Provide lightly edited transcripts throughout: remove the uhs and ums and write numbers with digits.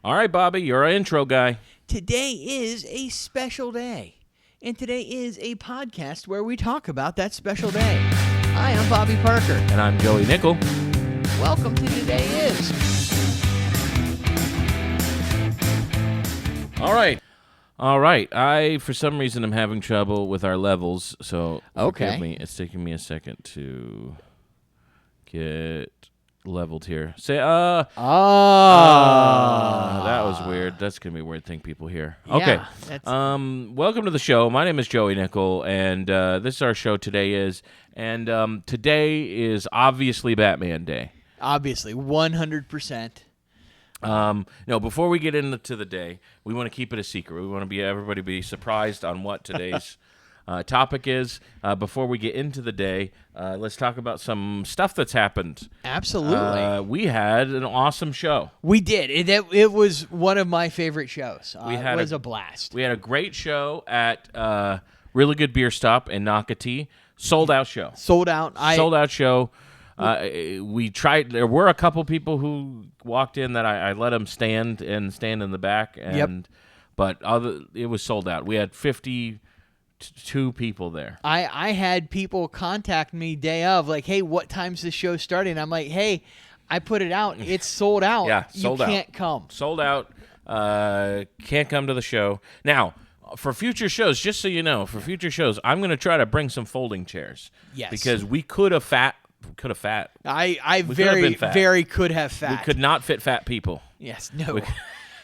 All right, Bobby, you're our intro guy. Today is a special day, and today is a podcast where we talk about that special day. Hi, I'm Bobby Parker. And I'm Joey Nickel. Welcome to Today Is. All right. I, for some reason, am having trouble with our levels, so forgive me. It's taking me a second to get leveled here. Say, that was weird. That's going to be a weird thing people hear. Okay. Welcome to the show. My name is Joey Nickel, and this is our show Today Is, and today is obviously Batman Day. Obviously, 100%. No, before we get into the day, we want to keep it a secret. We want to everybody be surprised on what today's topic is. Before we get into the day, let's talk about some stuff that's happened. Absolutely. We had an awesome show. We did. It was one of my favorite shows. It was a blast. We had a great show at Really Good Beer Stop in Nocatee. Sold out show. Sold out show. We tried. There were a couple people who walked in that I let them stand in the back, but it was sold out. We had 52 people there. I had people contact me day of, like, hey, what time's the show starting? I'm like, hey, I put it out. It's sold out. Yeah, sold out. You can't come. Sold out. Can't come to the show now. For future shows, just so you know, I'm going to try to bring some folding chairs. Yes, because we could have fat. I very could have fat. We could not fit fat people. Yes, no.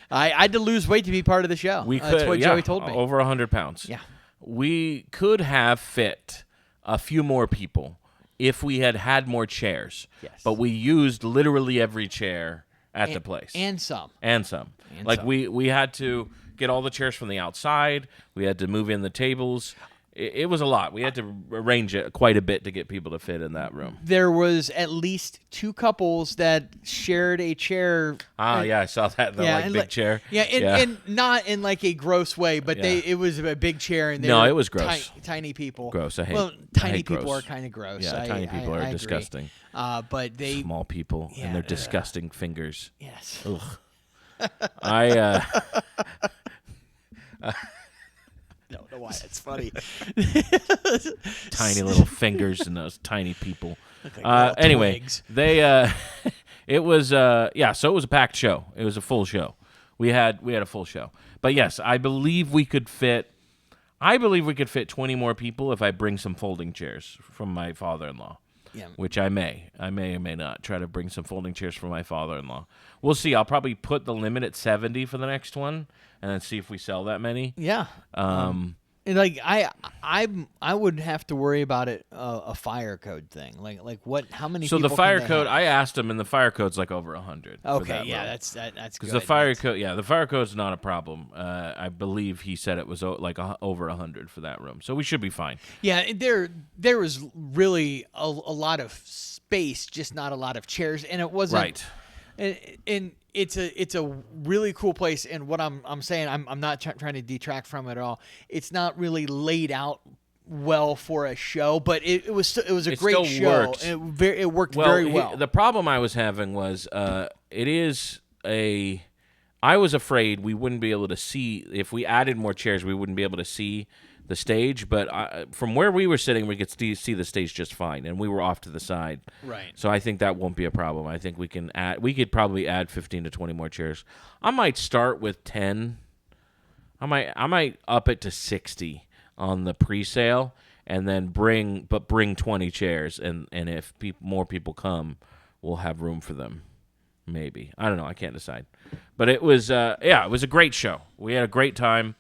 I had to lose weight to be part of the show. That's what Joey told me. Over 100 pounds. Yeah. We could have fit a few more people if we had more chairs. Yes. But we used literally every chair at the place. And some. We had to get all the chairs from the outside. We had to move in the tables. It was a lot. We had to arrange it quite a bit to get people to fit in that room. There was at least two couples that shared a chair. I saw that. Big chair. Yeah, and not in like a gross way, but it was a big chair. And it was gross. Tiny people. Gross. I hate. Well, tiny people are kind of gross. Yeah, tiny people are disgusting. But small people and their disgusting fingers. Yes. Ugh. I don't know why that's funny. Tiny little fingers and those tiny people. Anyway, it was so it was a packed show. It was a full show. We had a full show. But yes, I believe we could fit 20 more people if I bring some folding chairs from my father-in-law. Yeah. Which I may or may not try to bring some folding chairs from my father-in-law. We'll see. I'll probably put the limit at 70 for the next one, and then see if we sell that many. Yeah. Like I would have to worry about it a fire code thing. Like what? How many? So people the fire can code, have? I asked him, and the fire code's like over 100. Okay, that's because the fire code's not a problem. I believe he said it was like over 100 for that room, so we should be fine. Yeah, there was really a lot of space, just not a lot of chairs, and it wasn't right. And it's a really cool place, and what I'm saying, I'm not trying to detract from it at all. It's not really laid out well for a show, but it was a great show. Worked. It worked very well. The problem I was having was I was afraid we wouldn't be able to see if we added more chairs. We wouldn't be able to see the stage, but from where we were sitting, we could see the stage just fine, and we were off to the side. Right. So I think that won't be a problem. I think we could probably add 15 to 20 more chairs. I might start with 10. I might up it to 60 on the pre-sale, and then bring 20 chairs, and if more people come, we'll have room for them. Maybe. I don't know. I can't decide. But it was it was a great show. We had a great time.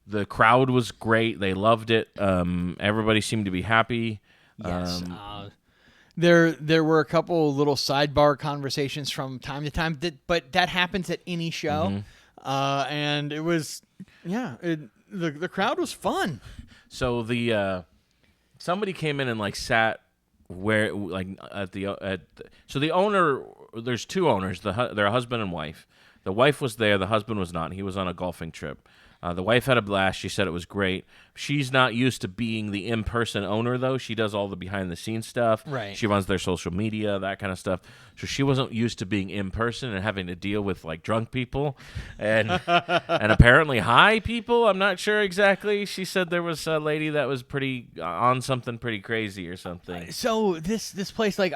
The crowd was great. They loved it. Everybody seemed to be happy. Yes. There were a couple little sidebar conversations from time to time, but that happens at any show. Mm-hmm. And it was, the crowd was fun. So somebody came in and sat where so the owner. There's two owners. They're a husband and wife. The wife was there. The husband was not. He was on a golfing trip. The wife had a blast. She said it was great. She's not used to being the in-person owner, though. She does all the behind-the-scenes stuff. Right. She runs their social media, that kind of stuff. So she wasn't used to being in person and having to deal with like drunk people and apparently high people. I'm not sure exactly. She said there was a lady that was pretty on something pretty crazy or something. So this place, like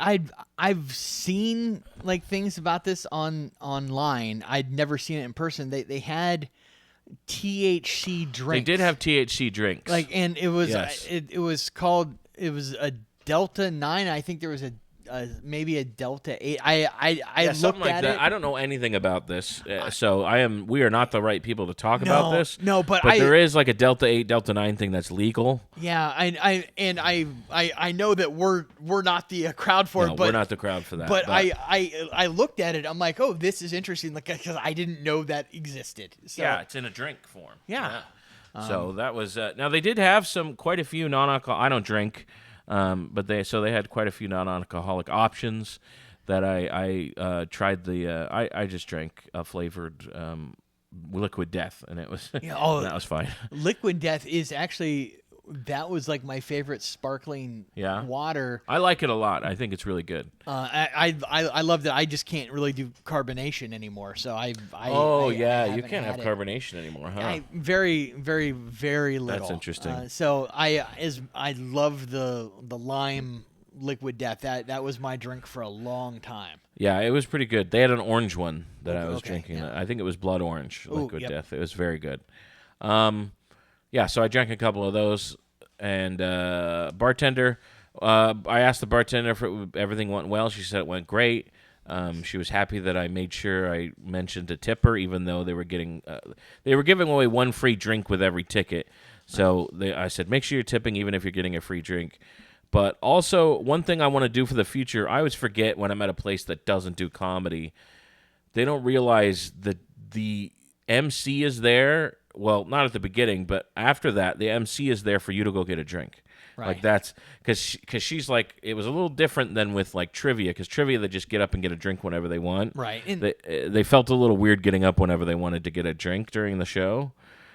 I've seen like things about this online. I'd never seen it in person. They had THC drinks. They did have THC drinks. Like, and it was Yes. it was called, it was a Delta 9. I think there was a maybe a Delta 8. I Something looked like at that. it. I don't know anything about this, so we are not the right people to talk about this. No, but there is like a Delta 8, Delta 9 thing that's legal. Yeah, I know that we're not the crowd for No, it, but we're not the crowd for that. But I looked at it. I'm like, oh, this is interesting, like, because I didn't know that existed. So, yeah, it's in a drink form. Yeah. So that was now they did have quite a few non-alcohol. I don't drink, but they had quite a few non-alcoholic options that I tried. I just drank a flavored Liquid Death, and it was that was fine. Liquid Death is actually, that was like my favorite sparkling water. I like it a lot. I think it's really good. I love that. I just can't really do carbonation anymore. So I you can't have carbonation anymore, huh? Very, very, very little. That's interesting. So I love the lime Liquid Death. That was my drink for a long time. Yeah, it was pretty good. They had an orange one that I was drinking. Yeah. I think it was Blood Orange Liquid yep. Death. It was very good. Yeah, so I drank a couple of those, and bartender. I asked the bartender if everything went well. She said it went great. She was happy that I made sure I mentioned a tipper, even though they were giving away one free drink with every ticket. So I said, make sure you're tipping, even if you're getting a free drink. But also, one thing I want to do for the future, I always forget when I'm at a place that doesn't do comedy, they don't realize that the MC is there. Well, not at the beginning, but after that, the MC is there for you to go get a drink. Right. Like that's because she's like, it was a little different than with like trivia, because trivia they just get up and get a drink whenever they want. Right. They felt a little weird getting up whenever they wanted to get a drink during the show.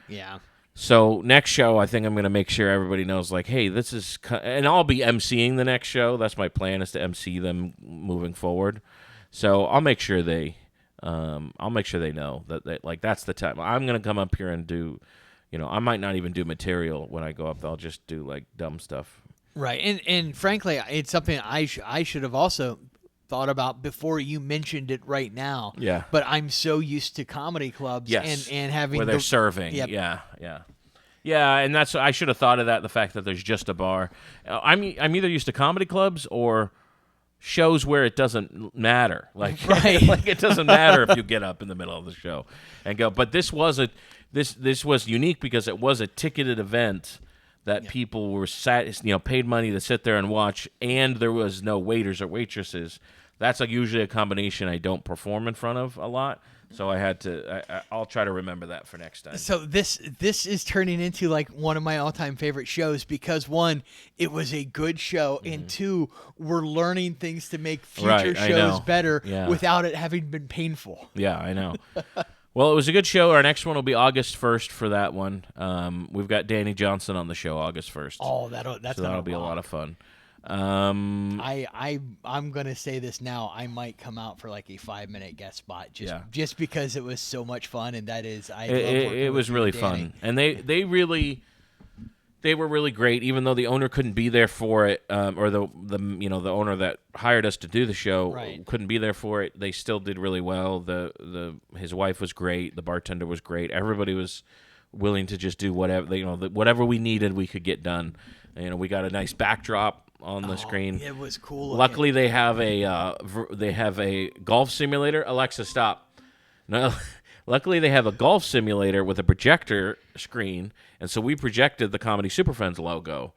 Yeah. So next show, I think I'm going to make sure everybody knows, like, hey, this is, and I'll be emceeing the next show. That's my plan, is to MC them moving forward. So I'll make sure they know that like that's the time. I'm going to come up here and do, I might not even do material when I go up. I'll just do like dumb stuff. Right, and frankly, it's something I should have also thought about before you mentioned it right now. Yeah. But I'm so used to comedy clubs and having where they're serving. Yep. Yeah, and that's, I should have thought of that, the fact that there's just a bar. I'm either used to comedy clubs or shows where it doesn't matter. Like, right. Like it doesn't matter if you get up in the middle of the show and go. But this was unique because it was a ticketed event that people were paid money to sit there and watch, and there was no waiters or waitresses. That's like usually a combination I don't perform in front of a lot. So I had to. I'll try to remember that for next time. So this is turning into like one of my all-time favorite shows because, one, it was a good show, and two, we're learning things to make future shows better without it having been painful. Yeah, I know. Well, it was a good show. Our next one will be August 1st for that one. We've got Danny Johnson on the show August 1st. Oh, that'll be a lot of fun. I'm gonna say this now. I might come out for like a 5-minute guest spot just because it was so much fun, and that is it was really fun, and they were really great. Even though the owner couldn't be there for it, or the owner that hired us to do the show couldn't be there for it, they still did really well. His wife was great. The bartender was great. Everybody was willing to just do whatever whatever we needed, we could get done. We got a nice backdrop on the screen. It was cool. Luckily, they have a golf simulator. Alexa, stop. No, luckily they have a golf simulator with a projector screen, and so we projected the Comedy Super Friends logo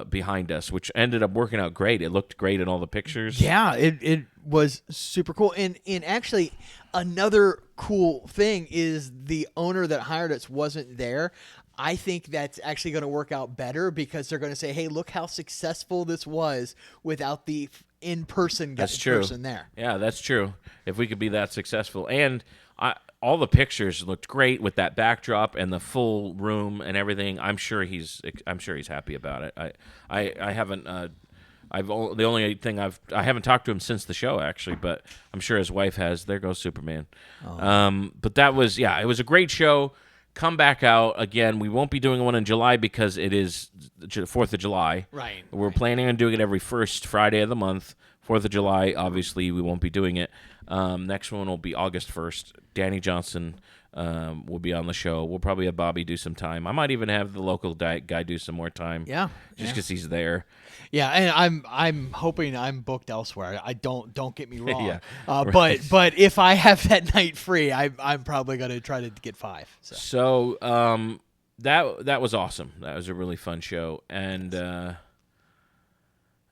behind us, which ended up working out great. It looked great in all the pictures. Yeah, it was super cool. And actually, another cool thing is the owner that hired us wasn't there. I think that's actually going to work out better because they're going to say, hey, look how successful this was without the in-person person there. Yeah, that's true. If we could be that successful. And all the pictures looked great with that backdrop and the full room and everything. I'm sure he's happy about it. I haven't. The only thing I haven't talked to him since the show actually, but I'm sure his wife has. There goes Superman. But that was it was a great show. Come back out again. We won't be doing one in July because it is 4th of July. Right. We're planning on doing it every first Friday of the month. 4th of July, obviously, we won't be doing it. Next one will be August 1st. Danny Johnson will be on the show. We'll probably have Bobby do some time. I might even have the local guy do some more time. Yeah. Just because he's there. Yeah, and I'm hoping I'm booked elsewhere. I don't get me wrong. Yeah. But if I have that night free, I'm probably gonna try to get 5. So that was awesome. That was a really fun show. And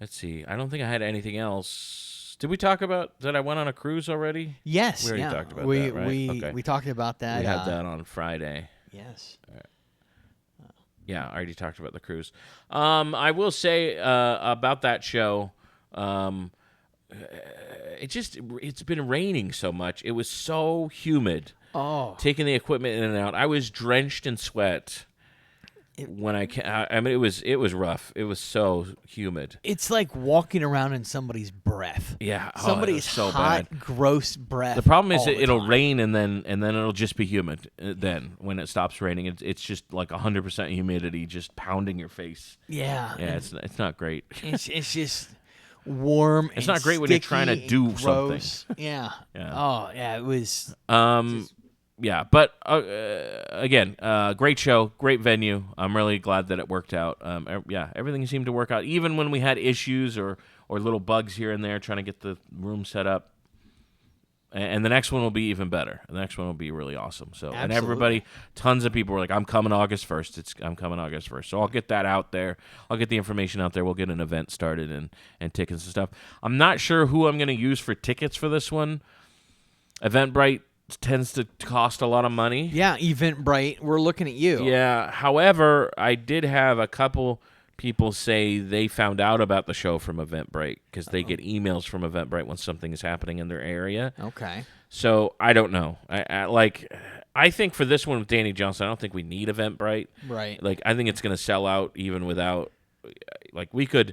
let's see. I don't think I had anything else. Did we talk about that I went on a cruise already? Yes. We already talked about that, right? Okay. We talked about that. We had that on Friday. Yes. Yeah, I already talked about the cruise. I will say about that show, it's been raining so much. It was so humid. Oh. Taking the equipment in and out, I was drenched in sweat. When I mean, it was rough. It was so humid. It's like walking around in somebody's breath. Yeah, Somebody's so hot, bad. gross breath. The problem is it'll it'll rain and then it'll just be humid. Then when it stops raining, it's just like 100% humidity, just pounding your face. Yeah. Yeah, it's not great. It's just warm. It's not great when you're trying to do gross. something. Yeah. Yeah. Oh yeah, it was. Yeah, but again, great show, great venue. I'm really glad that it worked out. Everything seemed to work out, even when we had issues or little bugs here and there trying to get the room set up. And the next one will be even better. The next one will be really awesome. So, Absolutely. And everybody, tons of people were like, "I'm coming August 1st. I'm coming August 1st." So I'll get that out there. I'll get the information out there. We'll get an event started and tickets and stuff. I'm not sure who I'm going to use for tickets for this one. Eventbrite tends to cost a lot of money. Yeah, Eventbrite. We're looking at you. Yeah. However, I did have a couple people say they found out about the show from Eventbrite because they get emails from Eventbrite when something is happening in their area. Okay. So I don't know. I think for this one with Danny Johnson, I don't think we need Eventbrite. Right. Like I think it's going to sell out even without. Like we could.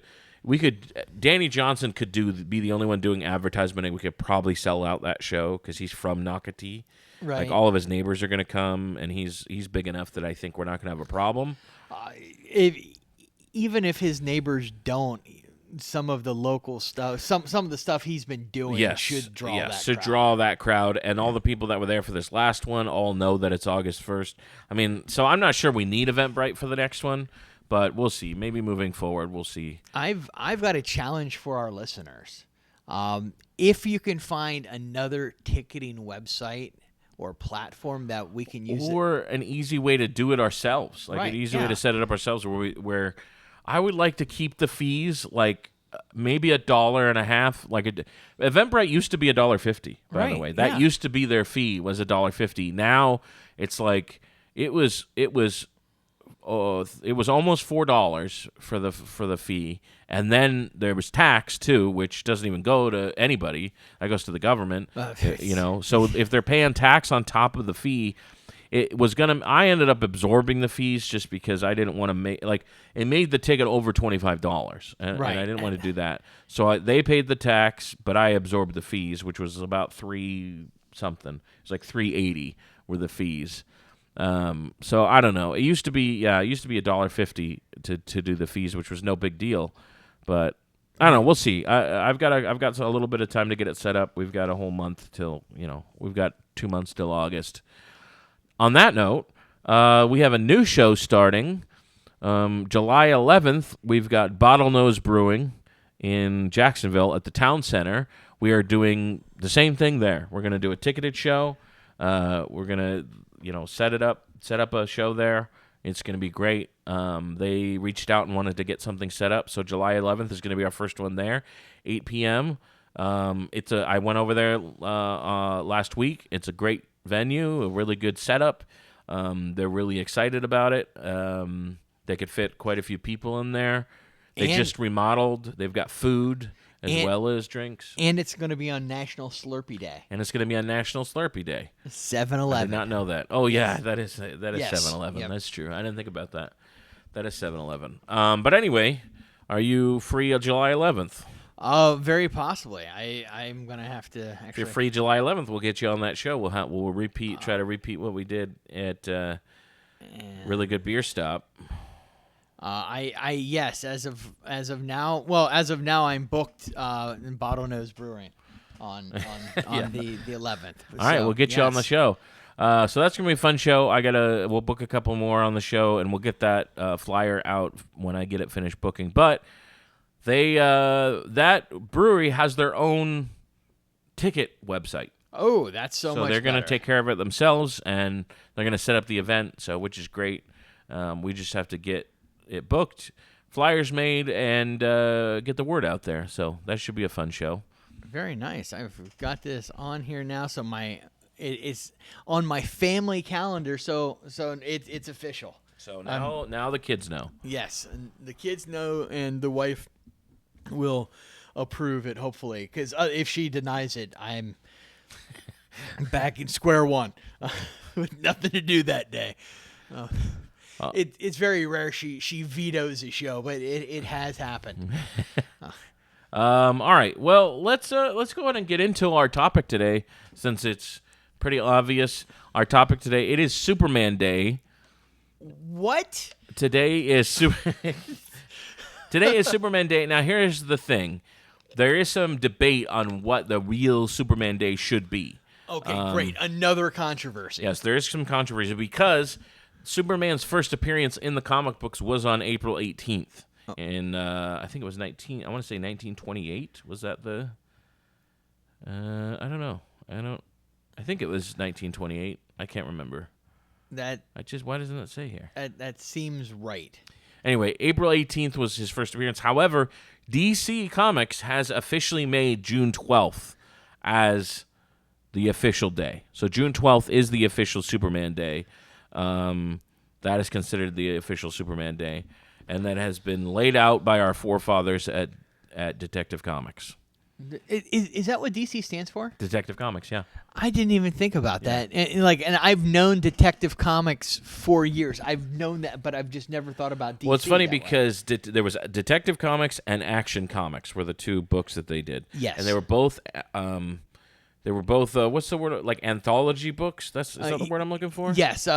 Danny Johnson could be the only one doing advertisement, and we could probably sell out that show because he's from Nocatee. Right. Like all of his neighbors are going to come, and he's big enough that I think we're not going to have a problem. Even if his neighbors don't, some of the local stuff, some of the stuff he's been doing should draw that crowd. Draw that crowd, and all the people that were there for this last one all know that it's August 1st. I mean, so I'm not sure we need Eventbrite for the next one. But we'll see. Maybe moving forward, we'll see. I've got a challenge for our listeners. If you can find another ticketing website or platform that we can use, or an easy way to do it ourselves, like an easy way to set it up ourselves, where I would like to keep the fees like maybe $1.50. Like Eventbrite used to be $1.50. By the way, that used to be their fee was $1.50. Now it's like it was almost $4 for the fee, and then there was tax too, which doesn't even go to anybody. That goes to the government. So if they're paying tax on top of the fee, I ended up absorbing the fees just because I didn't want to make it made the ticket over $25, and I didn't want to do that. So they paid the tax, but I absorbed the fees, which was about $3 something. It's like $3.80 were the fees. So I don't know. It used to be $1.50 to do the fees, which was no big deal. But I don't know. We'll see. I've got a little bit of time to get it set up. We've got a whole month till we've got 2 months till August. On that note, we have a new show starting. July 11th, we've got Bottlenose Brewing in Jacksonville at the Town Center. We are doing the same thing there. We're going to do a ticketed show. We're going to set up a show there. It's going to be great. They reached out and wanted to get something set up, so July 11th is going to be our first one there, 8 p.m. I went over there last week. It's a great venue, a really good setup. They're really excited about it. They could fit quite a few people in there. They just remodeled. They've got food. as well as drinks. And it's going to be on National Slurpee Day. And it's going to be on National Slurpee Day. 7-Eleven. I did not know that. Oh, yeah, that is Yes. 7-Eleven. Yep. That's true. I didn't think about that. That is 7-Eleven. But anyway, are you free on July 11th? Very possibly. I'm going to have to actually. If you're free July 11th, we'll get you on that show. We'll try to repeat what we did at Really Good Beer Stop. Yes, as of now. Well, as of now, I'm booked in Bottlenose Brewing on the 11th. All right, we'll get you on the show. So that's gonna be a fun show. We'll book a couple more on the show, and we'll get that flyer out when I get it finished booking. But that brewery has their own ticket website. Oh, that's so much. So they're gonna better. take care of it themselves, and they're gonna set up the event. So which is great. We just have to get it booked, flyers made, and get the word out there. So that should be a fun show. Very nice. I've got this on here now, so it's on my family calendar. So it's official. So now the kids know. Yes, and the kids know, and the wife will approve it, hopefully. Because if she denies it, I'm back in square one with nothing to do that day. It's very rare she vetoes a show, but it has happened. All right. Well, let's go ahead and get into our topic today, since it's pretty obvious. Our topic today, it is Superman Day. What? Today is Superman Day. Now, here's the thing. There is some debate on what the real Superman Day should be. Okay, great. Another controversy. Yes, there is some controversy because Superman's first appearance in the comic books was on April 18th. In I think it was 1928. Was that the? I don't know. I think it was 1928. I can't remember. Why doesn't it say here? That seems right. Anyway, April 18th was his first appearance. However, DC Comics has officially made June 12th as the official day. So June 12th is the official Superman Day. That is considered the official Superman Day. And that has been laid out by our forefathers at Detective Comics. Is that what DC stands for? Detective Comics, yeah. I didn't even think about that. And I've known Detective Comics for years. I've known that, but I've just never thought about DC. Well, it's funny because there was Detective Comics and Action Comics were the two books that they did. Yes, and they were both. What's the word? Like anthology books? Is that the word I'm looking for? Yes,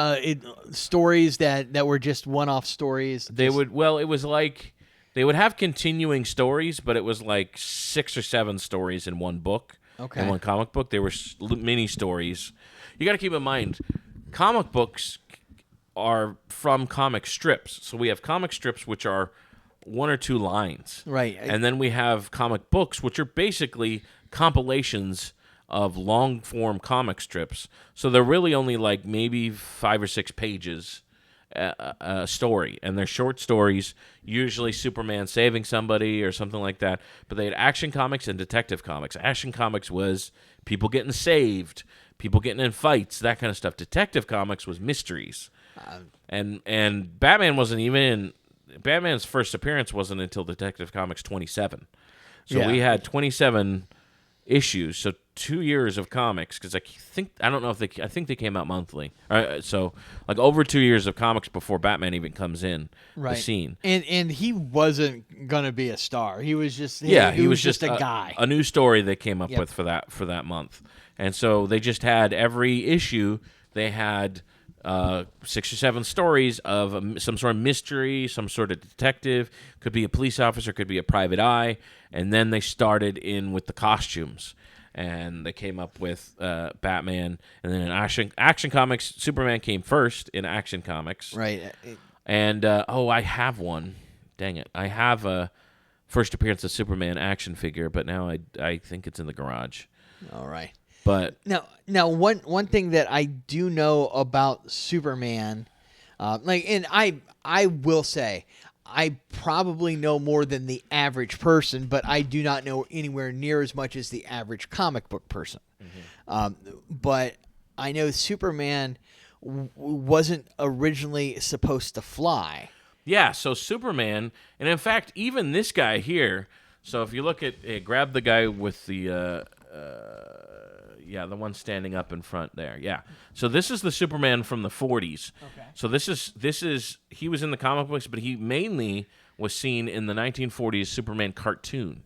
stories that were just one-off stories. It was like they would have continuing stories, but it was like 6 or 7 stories in one book. Okay. In one comic book, they were mini stories. You got to keep in mind, comic books are from comic strips. So we have comic strips, which are 1 or 2 lines. Right. And then we have comic books, which are basically compilations of long-form comic strips. So they're really only like maybe 5 or 6 pages a story. And they're short stories, usually Superman saving somebody or something like that. But they had Action Comics and Detective Comics. Action Comics was people getting saved, people getting in fights, that kind of stuff. Detective Comics was mysteries. And Batman wasn't even in... Batman's first appearance wasn't until Detective Comics 27. So we had 27 issues, so 2 years of comics, because I think they came out monthly. So like over 2 years of comics before Batman even comes in the scene. And he wasn't gonna be a star. He was just he was just a guy. A new story they came up with for that month. And so they just had every issue. They had 6 or 7 stories of some sort of mystery, some sort of detective. Could be a police officer, could be a private eye. And then they started in with the costumes. And they came up with Batman. And then in Action Comics, Superman came first in Action Comics. Right. And, I have one. Dang it. I have a first appearance of Superman action figure, but now I think it's in the garage. All right. But now one thing that I do know about Superman, and I will say I probably know more than the average person, but I do not know anywhere near as much as the average comic book person. Mm-hmm. But I know Superman wasn't originally supposed to fly. Yeah, so Superman, and in fact, even this guy here, So if you look at, grab the guy with the, the one standing up in front there. Yeah. So this is the Superman from the 40s. Okay. So this is he was in the comic books, but he mainly was seen in the 1940s Superman cartoon.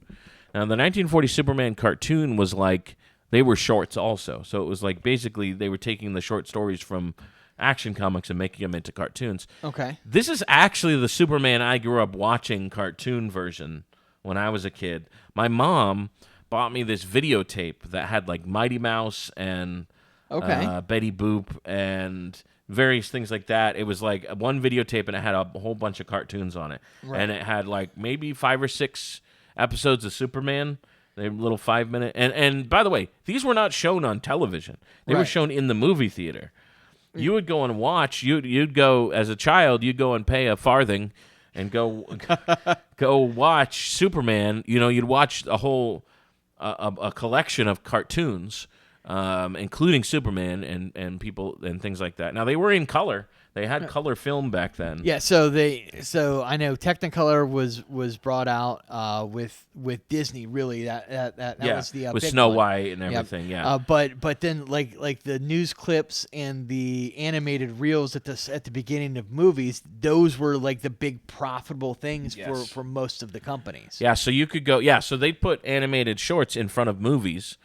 Now, the 1940 Superman cartoon was like, they were shorts also. So it was like basically they were taking the short stories from Action Comics and making them into cartoons. Okay. This is actually the Superman I grew up watching cartoon version when I was a kid. My mom bought me this videotape that had like Mighty Mouse and Betty Boop and various things like that. It was like one videotape and it had a whole bunch of cartoons on it. Right. And it had like maybe 5 or 6 episodes of Superman. They were little 5-minute. And by the way, these were not shown on television. They were shown in the movie theater. You would go and watch. You'd go as a child. You'd go and pay a farthing, and go watch Superman. You know, you'd watch a whole a collection of cartoons, including Superman and people and things like that. Now they were in color. They had color film back then. Yeah, so I know Technicolor was brought out with Disney. Really, that was the with big Snow one. White and everything. Yeah, but then like the news clips and the animated reels at the beginning of movies, those were like the big profitable things for most of the companies. Yeah, so you could go. Yeah, so they'd put animated shorts in front of movies.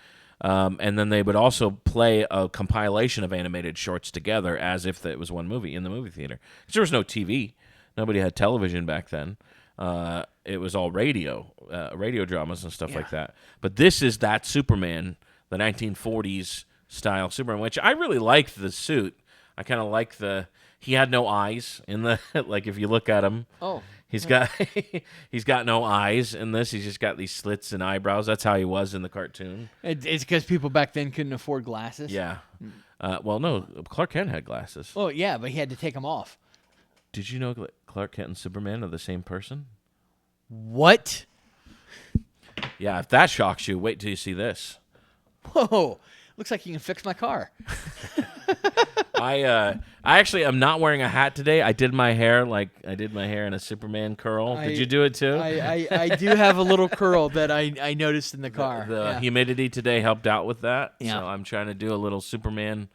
And then they would also play a compilation of animated shorts together as if it was one movie in the movie theater. Because there was no TV. Nobody had television back then. It was all radio dramas and stuff like that. But this is that Superman, the 1940s style Superman, which I really liked the suit. I kind of like he had no eyes in the, like if you look at him. Oh. He's got no eyes in this. He's just got these slits and eyebrows. That's how he was in the cartoon. It's because people back then couldn't afford glasses. Yeah. Well, no, Clark Kent had glasses. Oh, yeah, but he had to take them off. Did you know Clark Kent and Superman are the same person? What? Yeah, if that shocks you, wait till you see this. Whoa. Looks like you can fix my car. I actually am not wearing a hat today. I did my hair in a Superman curl. Did you do it too? I do have a little curl that I noticed in the car. The humidity today helped out with that. Yeah. So I'm trying to do a little Superman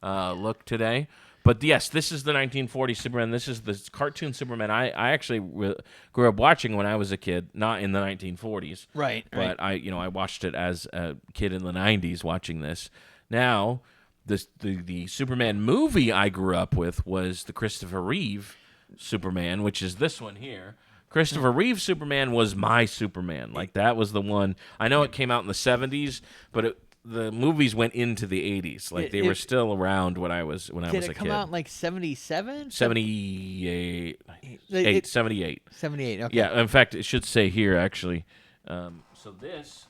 look today. But yes, this is the 1940 Superman. This is the cartoon Superman I actually grew up watching when I was a kid, not in the 1940s. Right. But I watched it as a kid in the 90s watching this. Now, the Superman movie I grew up with was the Christopher Reeve Superman, which is this one here. Christopher Reeve Superman was my Superman. Like, that was the one. I know it came out in the 70s, but the movies went into the 80s. Like, they were still around when I was a kid. Did it come out in like 77? 78. 78. 78, okay. Yeah, in fact, it should say here, actually. So this,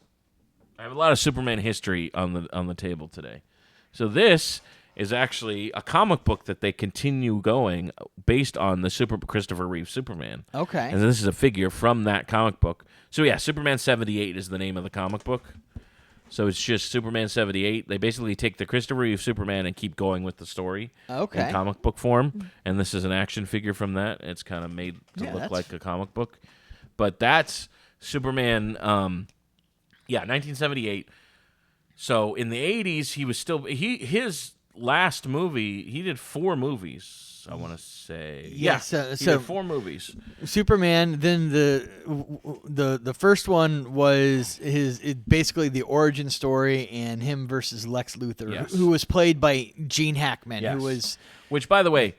I have a lot of Superman history on the table today. So this is actually a comic book that they continue going based on the Christopher Reeve Superman. Okay. And this is a figure from that comic book. So yeah, Superman 78 is the name of the comic book. So it's just Superman 78. They basically take the Christopher Reeve Superman and keep going with the story in comic book form. And this is an action figure from that. It's kind of made to look like a comic book. But that's Superman, 1978. So in the 80s, he was still his last movie. He did 4 movies, I want to say. Yes, he did 4 movies. Superman. Then the first one was basically the origin story and him versus Lex Luthor, who was played by Gene Hackman, which, by the way,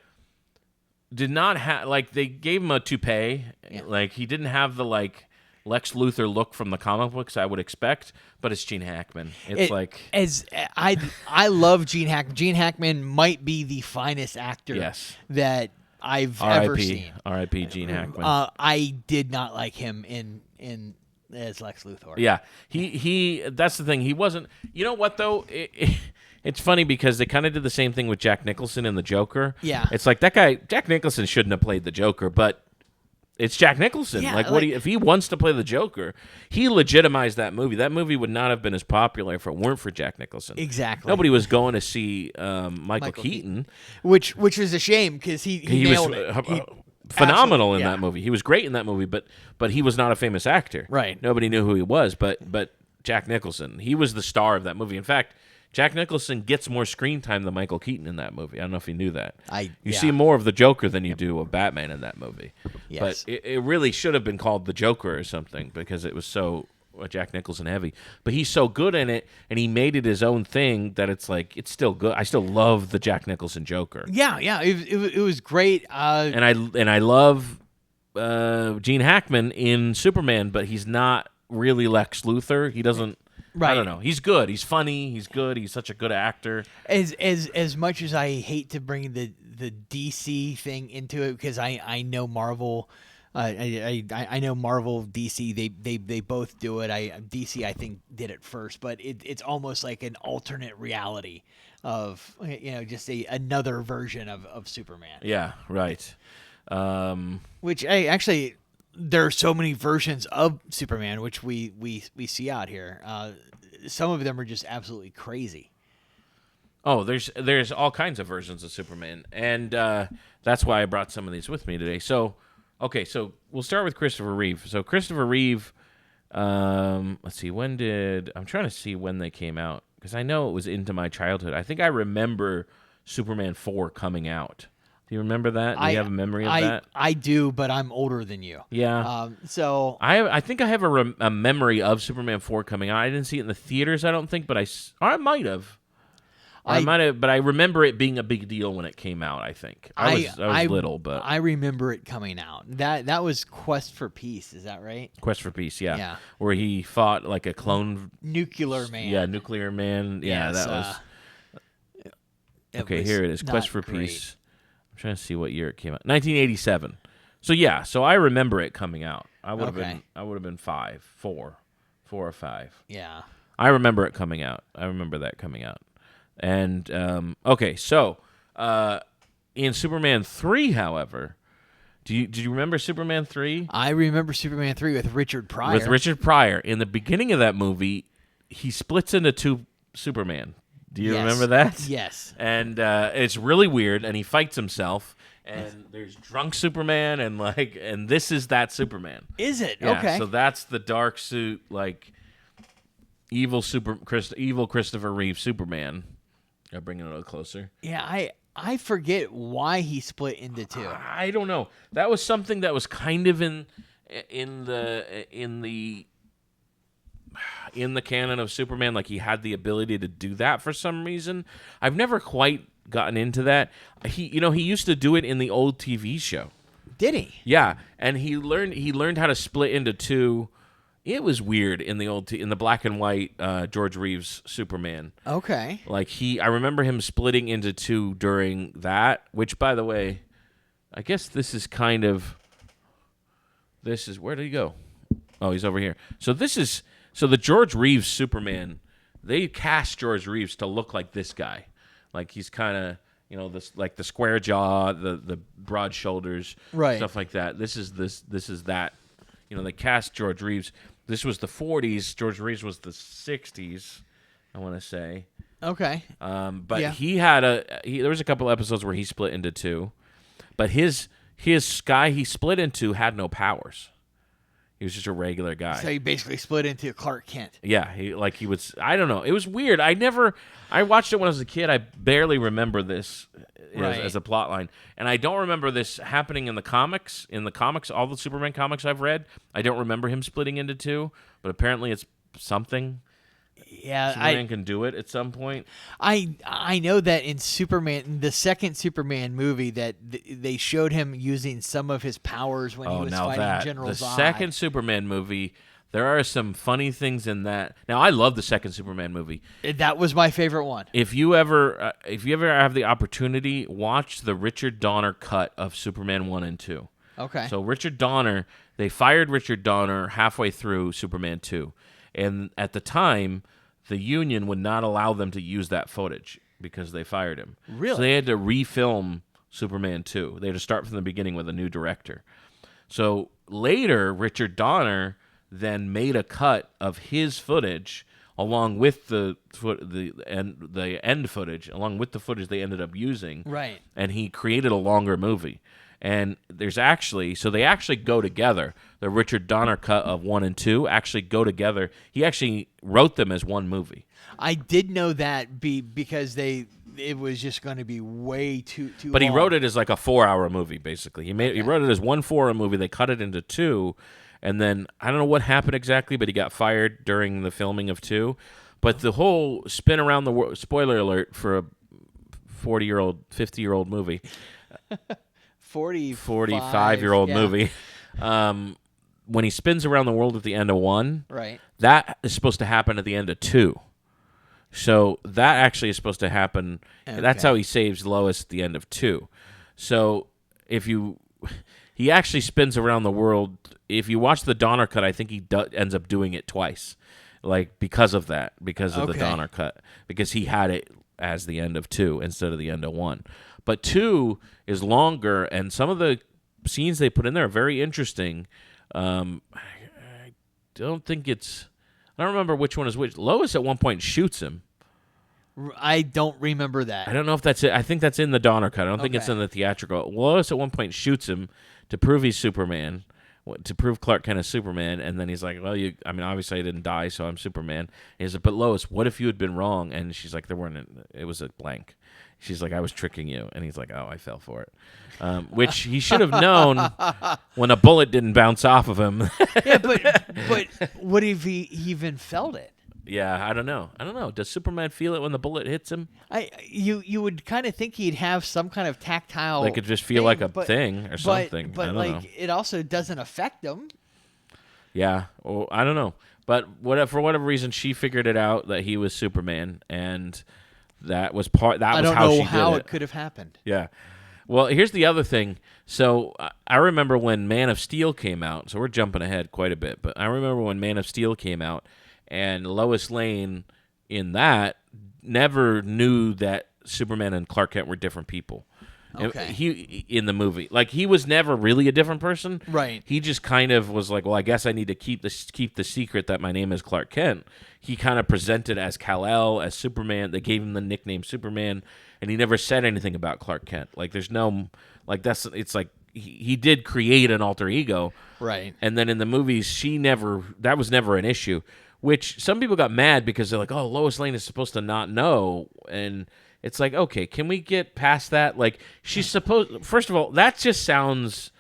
did not have, like, they gave him a toupee. Yeah. Like, he didn't have the Lex Luthor look from the comic books I would expect, but it's Gene Hackman. I love Gene Hackman. Gene Hackman might be the finest actor that I've ever seen. R.I.P. Gene Hackman. I did not like him in as Lex Luthor. Yeah, he. That's the thing. He wasn't. You know what though? It's funny because they kind of did the same thing with Jack Nicholson in the Joker. Yeah, it's like that guy Jack Nicholson shouldn't have played the Joker, but it's Jack Nicholson. Yeah, if he wants to play the Joker, he legitimized that movie. That movie would not have been as popular if it weren't for Jack Nicholson. Exactly. Nobody was going to see Michael Keaton. Which was a shame because he nailed it. phenomenal in yeah. that movie. He was great in that movie, but he was not a famous actor. Right. Nobody knew who he was, but Jack Nicholson, he was the star of that movie. In fact, Jack Nicholson gets more screen time than Michael Keaton in that movie. I don't know if you knew that. You see more of the Joker than you do of Batman in that movie. Yes. But it really should have been called The Joker or something because it was so Jack Nicholson heavy. But he's so good in it, and he made it his own thing that it's like it's still good. I still love the Jack Nicholson Joker. Yeah, it was great. And I love Gene Hackman in Superman, but he's not really Lex Luthor. He doesn't. Right. I don't know. He's good. He's funny. He's good. He's such a good actor. As much as I hate to bring the DC thing into it because I know Marvel. I know Marvel, DC. They both do it. DC I think did it first, but it's almost like an alternate reality of just another version of Superman. Yeah. Right. Which actually there are so many versions of Superman which we see out here. Some of them are just absolutely crazy. Oh, there's all kinds of versions of Superman, and that's why I brought some of these with me today. So. Okay, so we'll start with Christopher Reeve. So Christopher Reeve, let's see, I'm trying to see when they came out, because I know it was into my childhood. I think I remember Superman 4 coming out. Do you remember that? Do you have a memory of that? I do, but I'm older than you. Yeah. So I think I have a memory of Superman 4 coming out. I didn't see it in the theaters, I don't think, but I might have. I might have, but I remember it being a big deal when it came out. I think I was little, but I remember it coming out. That was Quest for Peace. Is that right? Quest for Peace, yeah, yeah. Where he fought like a clone nuclear man. Yeah, nuclear man. Yeah, yes, that was. Okay, here it is. Quest for Peace. I'm trying to see what year it came out. 1987. So yeah, so I remember it coming out. I would have been 4 or 5. Yeah. I remember it coming out. I remember that coming out. And, okay, so in Superman 3, however, did you remember Superman 3? I remember Superman 3 with Richard Pryor. With Richard Pryor. In the beginning of that movie, he splits into two Superman. Do you remember that? Yes. And it's really weird, and he fights himself, and there's drunk Superman, and this is that Superman. Is it? Yeah, okay. So that's the dark suit, evil Christopher Reeve Superman. I'll bring it a little closer. Yeah, I forget why he split into two. I don't know. That was something that was kind of in the canon of Superman. Like he had the ability to do that for some reason. I've never quite gotten into that. He used to do it in the old TV show. Did he? Yeah, and he learned how to split into two. It was weird in the black and white George Reeves Superman. Okay. I remember him splitting into two during that, which, by the way, I guess where did he go? Oh, he's over here. So the George Reeves Superman, they cast George Reeves to look like this guy. Like he's kind of, this like the square jaw, the broad shoulders, right. Stuff like that. This is that. They cast George Reeves. This was the 40s. George Reeves was the 60s, I want to say. Okay. But he had there was a couple episodes where he split into two. But his guy he split into had no powers. He was just a regular guy. So he basically split into Clark Kent. Yeah, he was. I don't know. It was weird. I watched it when I was a kid. I barely remember this as a plot line, and I don't remember this happening in the comics. In the comics, all the Superman comics I've read, I don't remember him splitting into two. But apparently, it's something. Yeah, Superman can do it at some point. I know that in Superman, the second Superman movie, that they showed him using some of his powers when he was fighting General Zod. The second Superman movie, there are some funny things in that. Now, I love the second Superman movie. That was my favorite one. If you ever have the opportunity, watch the Richard Donner cut of Superman 1 and 2. Okay. So Richard Donner, they fired Richard Donner halfway through Superman 2. And at the time, the union would not allow them to use that footage because they fired him. Really? So they had to refilm Superman 2. They had to start from the beginning with a new director. So later, Richard Donner then made a cut of his footage along with the end footage, along with the footage they ended up using. Right. And he created a longer movie. And there's actually, so they actually go together. The Richard Donner cut of 1 and 2 actually go together. He actually wrote them as one movie. I did know that because it was just going to be way too But long. he wrote it as like a 4-hour movie, basically. He wrote it as 1 4-hour movie. They cut it into 2, and then I don't know what happened exactly, but he got fired during the filming of 2. But the whole spin around the world, spoiler alert for a 40-year-old, 50-year-old movie. 45-year-old movie. When he spins around the world at the end of 1, right, that is supposed to happen at the end of 2. So that actually is supposed to happen. Okay. That's how he saves Lois at the end of 2. So he actually spins around the world. If you watch the Donner cut, I think he ends up doing it twice, like because of that, because of the Donner cut, because he had it as the end of 2 instead of the end of 1. But 2 is longer, and some of the scenes they put in there are very interesting. I don't remember which one is which. Lois at one point shoots him. I don't remember that. I don't know if that's it. I think that's in the Donner cut. I don't think it's in the theatrical. Lois at one point shoots him to prove he's Superman, to prove Clark Kent is Superman, and then he's like, well, obviously I didn't die, so I'm Superman. And he's like, but Lois, what if you had been wrong? And she's like, it was a blank. She's like, I was tricking you. And he's like, oh, I fell for it. Which he should have known when a bullet didn't bounce off of him. Yeah, but what if he even felt it? Yeah, I don't know. Does Superman feel it when the bullet hits him? You would kind of think he'd have some kind of tactile. Like it just feel like a thing or something. But I don't know. It also doesn't affect him. Yeah, well, I don't know. But for whatever reason, she figured it out that he was Superman, and that was part. That I was don't how know she how did it could have happened. Yeah. Well, here's the other thing. So I remember when Man of Steel came out. So we're jumping ahead quite a bit, but I remember when Man of Steel came out, and Lois Lane in that never knew that Superman and Clark Kent were different people. Okay. He in the movie, like he was never really a different person. Right. He just kind of was like, well, I guess I need to keep the secret that my name is Clark Kent. He kind of presented as Kal-El, as Superman. They gave him the nickname Superman, and he never said anything about Clark Kent. Like there's no, like it's like he did create an alter ego. Right. And then in the movies, that was never an issue. Which some people got mad because they're like, oh, Lois Lane is supposed to not know. And it's like, okay, can we get past that? Like, she's supposed... First of all, that just sounds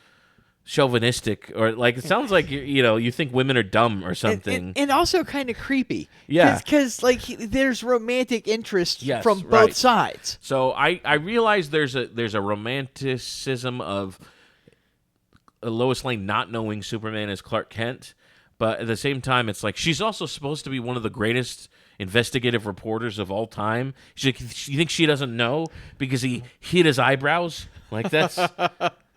chauvinistic. Or, like, it sounds like, you think women are dumb or something. And also kind of creepy. Yeah. Because, like, there's romantic interest from both right. sides. So I realize there's a romanticism of Lois Lane not knowing Superman is Clark Kent. But at the same time, it's like she's also supposed to be one of the greatest investigative reporters of all time. You think she doesn't know because he hid his eyebrows? Like that's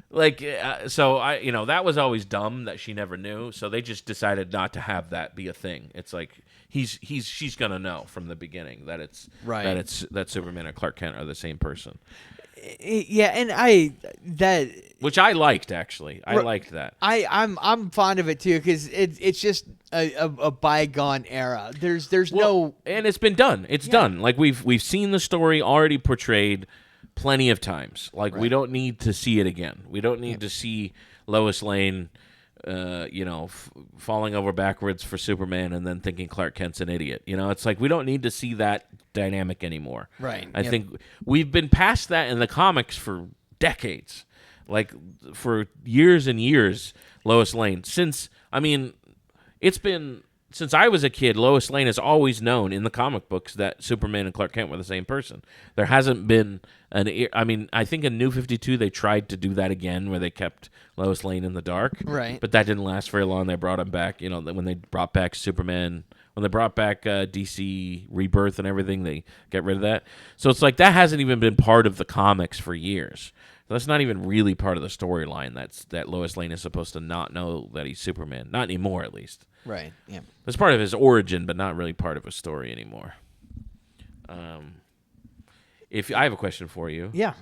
like so that was always dumb that she never knew. So they just decided not to have that be a thing. It's like she's gonna know from the beginning that it's right. that Superman and Clark Kent are the same person. Yeah, and which I liked actually. I liked that. I'm fond of it too because it's just a bygone era. There's no, and it's been done. It's done. Like we've seen the story already portrayed plenty of times. Like we don't need to see it again. We don't need to see Lois Lane, falling over backwards for Superman and then thinking Clark Kent's an idiot. It's like we don't need to see that dynamic anymore. Right. I think we've been past that in the comics for decades. Like for years and years, Lois Lane. Since I was a kid, Lois Lane has always known in the comic books that Superman and Clark Kent were the same person. There hasn't been I think in New 52 they tried to do that again where they kept Lois Lane in the dark. Right. But that didn't last very long. They brought him back, when they brought back Superman, when they brought back DC Rebirth and everything, they get rid of that. So it's like that hasn't even been part of the comics for years. That's not even really part of the storyline. That Lois Lane is supposed to not know that he's Superman. Not anymore, at least. Right. Yeah. That's part of his origin, but not really part of his story anymore. If I have a question for you. Yeah.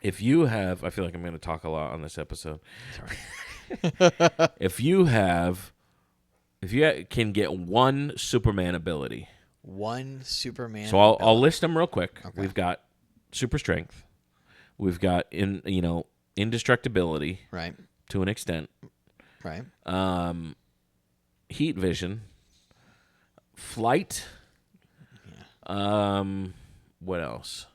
If you have, I feel like I'm going to talk a lot on this episode. Sorry. If you have if you can get one Superman ability. One Superman. So I'll list them real quick. Okay. We've got super strength. We've got indestructibility, right. to an extent. Right. Heat vision. Flight. Yeah. What else?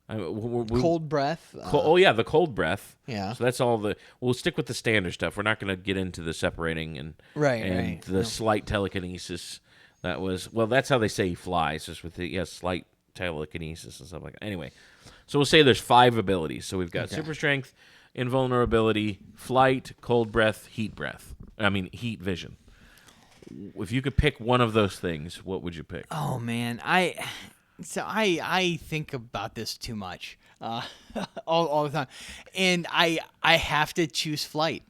Cold breath. The cold breath. Yeah. So that's all the. We'll stick with the standard stuff. We're not going to get into the separating and the slight telekinesis. That was that's how they say he flies. Just with the slight telekinesis and stuff like that. Anyway, so we'll say there's 5 abilities. So we've got super strength, invulnerability, flight, cold breath, heat vision. If you could pick one of those things, what would you pick? Oh man, I think about this too much all the time, and I have to choose flight.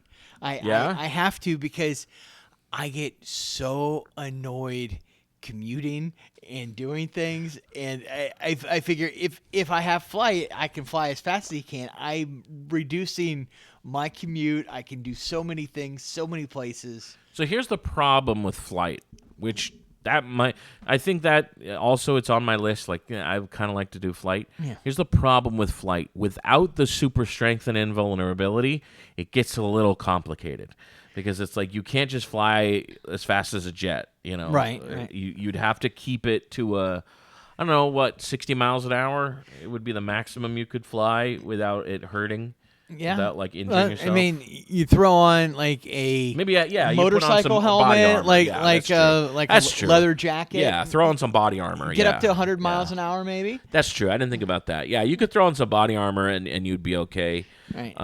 I have to, because I get so annoyed commuting and doing things, and I figure if I have flight, I can fly as fast as I can. I'm reducing my commute. I can do so many things, so many places. So here's the problem with flight, which I think that also it's on my list. Like, I kind of like to do flight. Yeah. Here's the problem with flight. Without the super strength and invulnerability, it gets a little complicated, because it's like you can't just fly as fast as a jet. Right. You'd have to keep it to 60 miles an hour. It would be the maximum you could fly without it hurting. Yeah. Without injuring yourself. I mean, you throw on a motorcycle helmet, like that's a true. leather jacket. Yeah, throw on some body armor. Get up to 100 miles an hour, maybe. That's true. I didn't think about that. Yeah, you could throw on some body armor and you'd be okay. Right.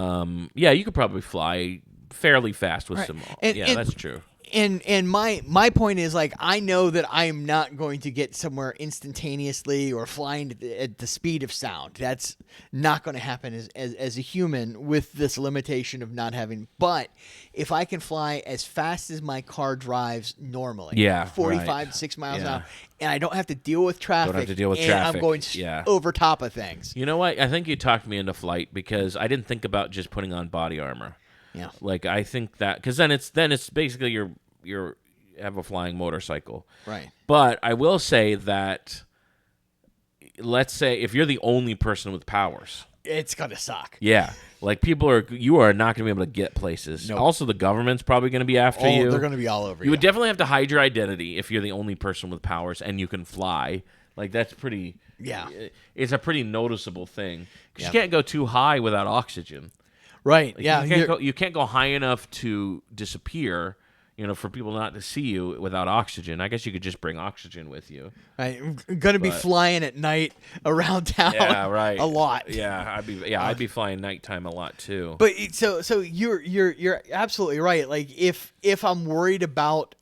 You could probably fly fairly fast with some. That's true. And my point is, I know that I am not going to get somewhere instantaneously or flying at the speed of sound. That's not going to happen as a human with this limitation of not having. But if I can fly as fast as my car drives normally, 45 to 6 miles an hour, and I don't have to deal with traffic, and I'm going over top of things. You know what? I think you talked me into flight, because I didn't think about just putting on body armor. Yeah. I think that, because then it's basically you have a flying motorcycle. Right. But I will say that, let's say if you're the only person with powers, it's gonna suck. Yeah. You are not gonna be able to get places. Nope. Also, the government's probably gonna be after you. They're gonna be all over you. You would definitely have to hide your identity if you're the only person with powers and you can fly. That's pretty. Yeah. It's a pretty noticeable thing. 'Cause you can't go too high without oxygen. Right. Yeah. You can't go high enough to disappear, for people not to see you without oxygen. I guess you could just bring oxygen with you. I'm going to be flying at night around town. Yeah, right. A lot. Yeah, I'd be flying nighttime a lot too. But so you're absolutely right. If I'm worried about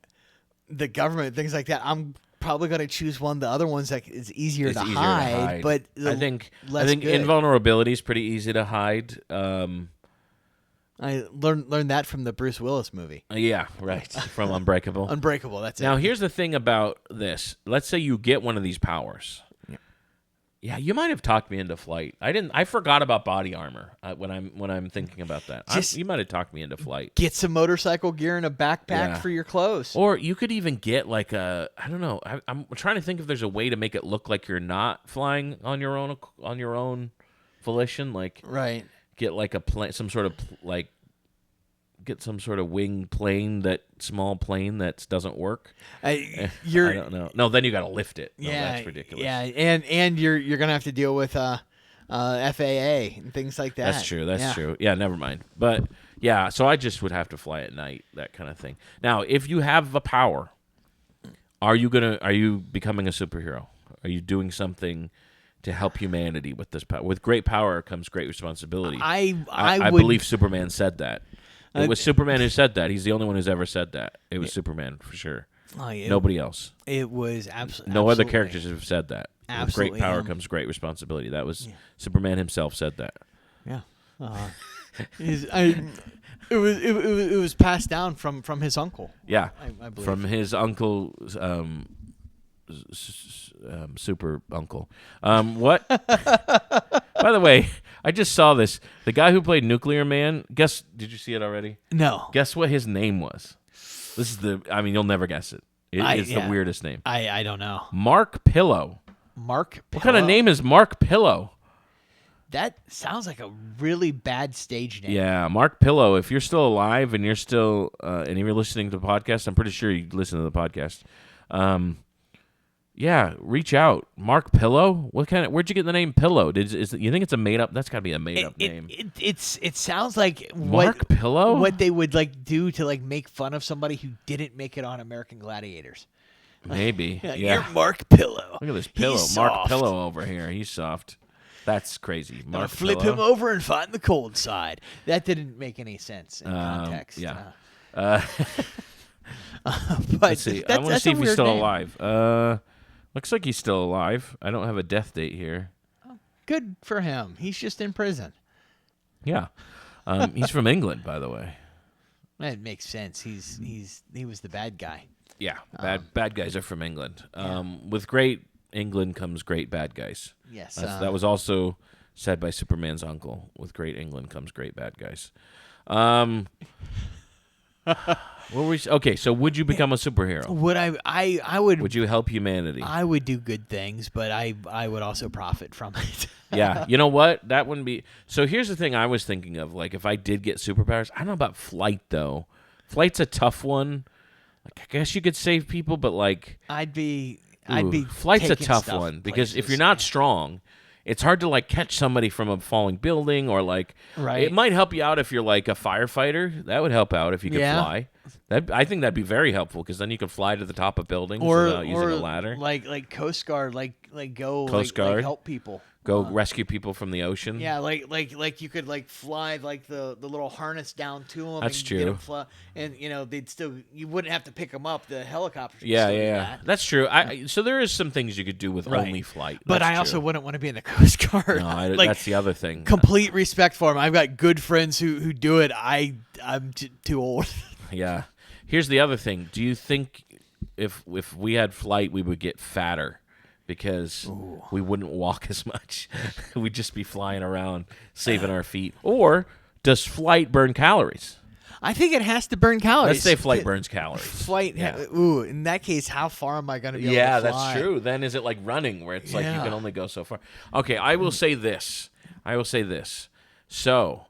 the government, things like that, I'm probably going to choose one of the other ones that is easier to hide. But I think good. invulnerability is pretty easy to hide. I learned that from the Bruce Willis movie. Yeah, right. From Unbreakable. Unbreakable, that's it. Now, here's the thing about this. Let's say you get one of these powers. Yeah, you might have talked me into flight. I forgot about body armor when I'm thinking about that. You might have talked me into flight. Get some motorcycle gear in a backpack for your clothes. Or you could even get I don't know. I'm trying to think if there's a way to make it look like you're not flying on your own volition. Right. Get a plane, get some sort of wing plane, small plane that doesn't work. I don't know. No, then you got to lift it. No, that's ridiculous. Yeah, and you're gonna have to deal with FAA and things like that. That's true. That's true. Yeah, never mind. But yeah, so I just would have to fly at night, that kind of thing. Now, if you have a power, are you becoming a superhero? Are you doing something to help humanity with this power? With great power comes great responsibility. I believe Superman said that. It was Superman who said that. He's the only one who's ever said that. It was Superman for sure. Nobody else. It was absolutely. No other characters have said that. Absolutely. With great power comes great responsibility. That was Superman himself said that. Yeah. It was passed down from his uncle. Yeah. I believe. From his uncle. Super uncle. What? By the way, I just saw this. The guy who played Nuclear Man. Did you see it already? No. Guess what his name was? This is you'll never guess it. It's the weirdest name. I don't know. Mark Pillow. Mark Pillow? What kind of name is Mark Pillow? That sounds like a really bad stage name. Yeah, Mark Pillow. If you're still alive and you're still and you're listening to the podcast, I'm pretty sure you listen to the podcast. Yeah, reach out. Mark Pillow? Where'd you get the name Pillow? You think it's a made up? That's got to be a made up name. It sounds like Mark Pillow? What they would do to make fun of somebody who didn't make it on American Gladiators. Maybe. Yeah. You're Mark Pillow. Look at this pillow. He's Mark soft. Pillow over here. He's soft. That's crazy. Gonna Mark flip Pillow. him over and find the cold side. That didn't make any sense in context. Yeah. But Let's see. I want to see if he's still name. alive. Looks like he's still alive. I don't have a death date here. Good for him. He's just in prison. Yeah. He's from England, by the way. That makes sense. He was the bad guy. Yeah. Bad guys are from England. With great England comes great bad guys. Yes. That was also said by Superman's uncle. With great England comes great bad guys. Okay, so would you become a superhero? Would I would. Would you help humanity? I would do good things, but I would also profit from it. Yeah, you know what? That wouldn't be. So here's the thing I was thinking of. Like, if I did get superpowers, I don't know about flight though. Flight's a tough one. Like, I guess you could save people, but like, I'd be flight's a taking tough stuff one because if places. you're not strong, it's hard to like catch somebody from a falling building or like. Right. It might help you out if you're like a firefighter. That would help out if you could fly. I think that'd be very helpful because then you could fly to the top of buildings without using a ladder. like Coast Guard, like go Coast like Guard? help people. Go rescue people from the ocean. Yeah, like you could fly the little harness down to them. That's and true. Get 'em and they'd still you wouldn't have to pick them up. The helicopters. Yeah. That's true. So there is some things you could do with only flight. But That's I also true. wouldn't want to be in the Coast Guard. No, Like, that's the other thing. complete respect for them. I've got good friends who do it. I'm too old. Yeah. Here's the other thing. Do you think if we had flight, we would get fatter because we wouldn't walk as much? We'd just be flying around, saving our feet. Or does flight burn calories? I think it has to burn calories. Let's say flight burns calories. Flight. Yeah. In that case, how far am I going to be able to fly? That's true. Then is it like running where it's like you can only go so far? Okay, I will say this. So,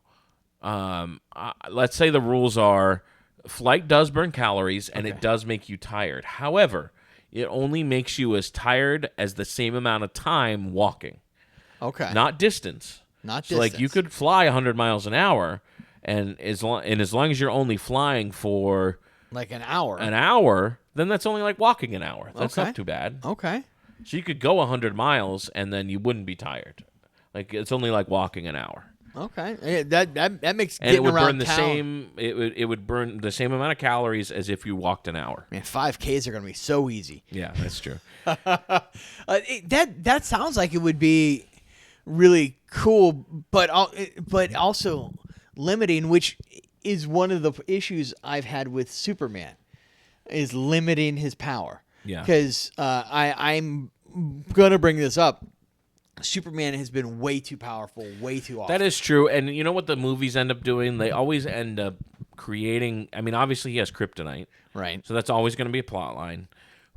let's say the rules are flight does burn calories and it does make you tired. However, it only makes you as tired as the same amount of time walking. Okay. Not distance. So like you could fly 100 miles an hour and as long as you're only flying for like an hour, then that's only like walking an hour. That's not too bad. Okay. So you could go 100 miles and then you wouldn't be tired. Like it's only like walking an hour. Okay. That makes And it would around burn the town. same. It would burn the same amount of calories as if you walked an hour. Man, 5Ks are going to be so easy. Yeah, that's true. That sounds like it would be really cool, but also limiting, which is one of the issues I've had with Superman, is limiting his power. Yeah. Because I'm gonna bring this up. Superman has been way too powerful, way too often. That is true. And you know what the movies end up doing? They always end up creating. I mean, obviously he has kryptonite, right. so that's always going to be a plot line.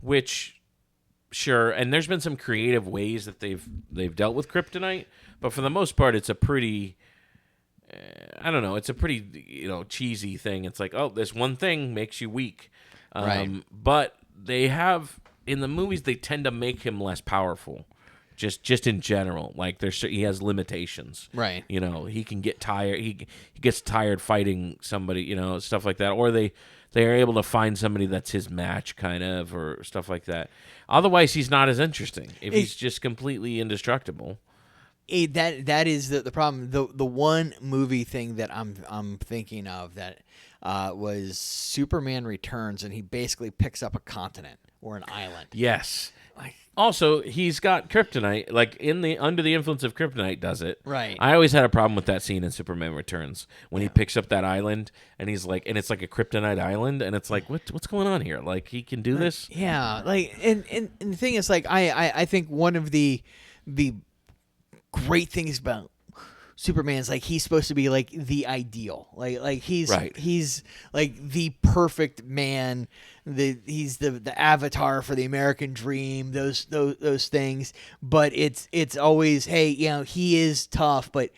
Which, sure, and there's been some creative ways that they've dealt with kryptonite, but for the most part, it's a pretty. I don't know. It's a pretty cheesy thing. It's like, oh, this one thing makes you weak, Right. But they have in the movies they tend to make him less powerful. Just in general, like he has limitations, Right. He can get tired. He gets tired fighting somebody, stuff like that. Or they are able to find somebody that's his match, kind of, or stuff like that. Otherwise, he's not as interesting if he's just completely indestructible. That is the problem. The one movie thing that I'm thinking of that was Superman Returns, and he basically picks up a continent or an island. Yes. Like, Also, he's got kryptonite. Like under the influence of kryptonite, does it? Right. I always had a problem with that scene in Superman Returns when he picks up that island and he's like, and it's like a kryptonite island, and it's like, what's going on here? Like he can do this? Yeah. Like, and the thing is, like, I think one of the great things about Superman's like he's supposed to be like the ideal, like he's Right. he's like the perfect man. He's the avatar for the American dream. Those things, but it's always, hey, he is tough, but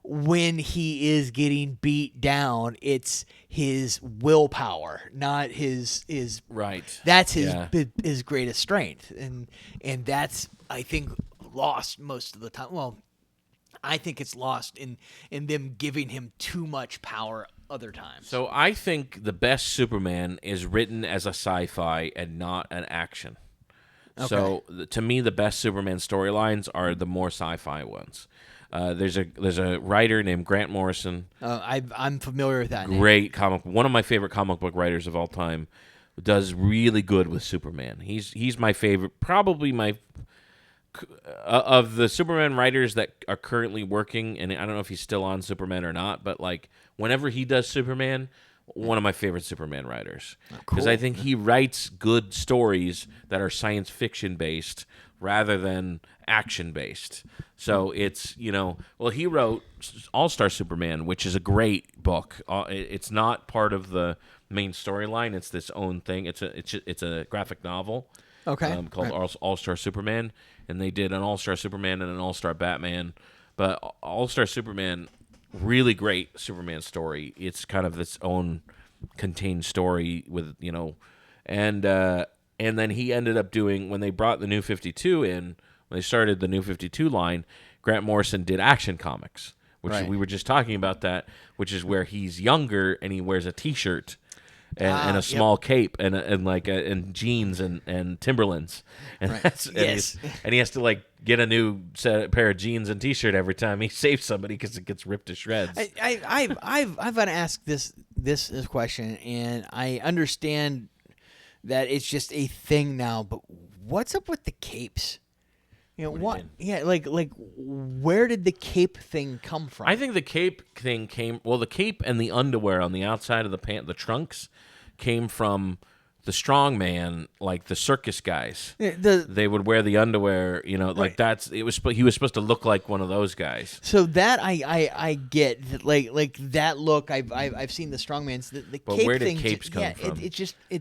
when he is getting beat down, it's his willpower, not his Right. that's Yeah. his greatest strength, and that's, I think, lost most of the time. Well, I think it's lost in them giving him too much power other times. So I think the best Superman is written as a sci-fi and not an action. So to me, the best Superman storylines are the more sci-fi ones. There's a writer named Grant Morrison, I'm familiar with that name. great one of my favorite comic book writers of all time, does really good with Superman. He's my favorite, probably my of the Superman writers that are currently working, and I don't know if he's still on Superman or not, but like whenever he does Superman, one of my favorite Superman writers, because I think he writes good stories that are science fiction based rather than action based. So it's, well, he wrote All-Star Superman, which is a great book. It's not part of the main storyline. It's this own thing. It's a graphic novel. Okay. Called All-Star Superman, and they did an All-Star Superman and an All-Star Batman. But All-Star Superman, really great Superman story. It's kind of its own contained story with, and then he ended up doing, when they brought the New 52 in, when they started the New 52 line, Grant Morrison did Action Comics, which we were just talking about that, which is where he's younger and he wears a T-shirt. And a small cape and jeans and Timberlands, and and he has to like get a new pair of jeans and T-shirt every time he saves somebody because it gets ripped to shreds. I've been asked this question, and I understand that it's just a thing now. But what's up with the capes? What? Yeah, like where did the cape thing come from? I think the cape thing the cape and the underwear on the outside of the trunks came from the strongman, like the circus guys. They would wear the underwear, like he was supposed to look like one of those guys. So that I get, like that look. I've seen the strongmans. The but cape where did thing, capes come from? It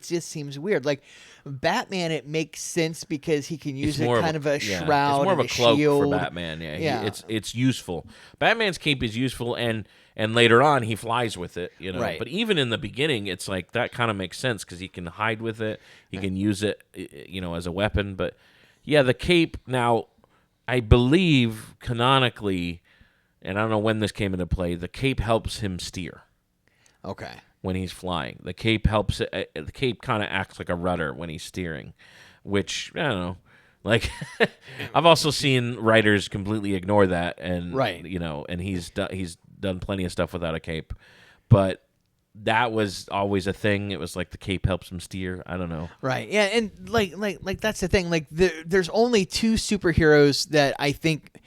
just seems weird. Like Batman, it makes sense because he can use kind of a shroud. It's more of a cloak shield. for Batman. Yeah. It's useful. Batman's cape is useful, and later on he flies with it. Right. But even in the beginning, it's like that kind of makes sense because he can hide with it. He can use it, as a weapon. But yeah, the cape. Now, I believe canonically, and I don't know when this came into play, the cape helps him steer. Okay. When he's flying, the cape helps. The cape kind of acts like a rudder when he's steering, which I don't know. Like, I've also seen writers completely ignore that, and and he's done plenty of stuff without a cape, but that was always a thing. It was like the cape helps him steer. I don't know. Right. Yeah, and like that's the thing. Like there's only two superheroes that I think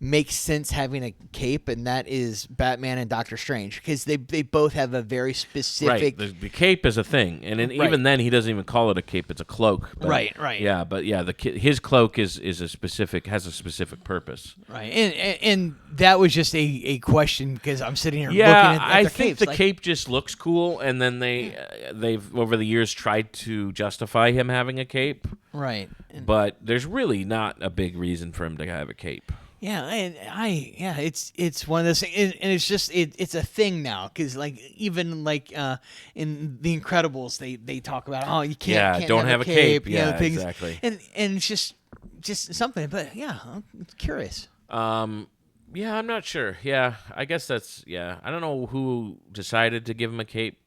makes sense having a cape, and that is Batman and Doctor Strange, because they both have a very specific. Right, the cape is a thing, and even then he doesn't even call it a cape; it's a cloak. But, right. Yeah, but his cloak has a specific purpose. Right, and that was just a question because I'm sitting here looking at I their think capes, the cape just looks cool, and then they've over the years tried to justify him having a cape. Right, but there's really not a big reason for him to have a cape. Yeah, and it's one of those things, and it's just it's a thing now, because like even like in The Incredibles, they talk about you can't don't have a cape. Yeah, things, exactly. And it's just something, but yeah, I'm curious. I'm not sure. Yeah, I guess that's I don't know who decided to give him a cape,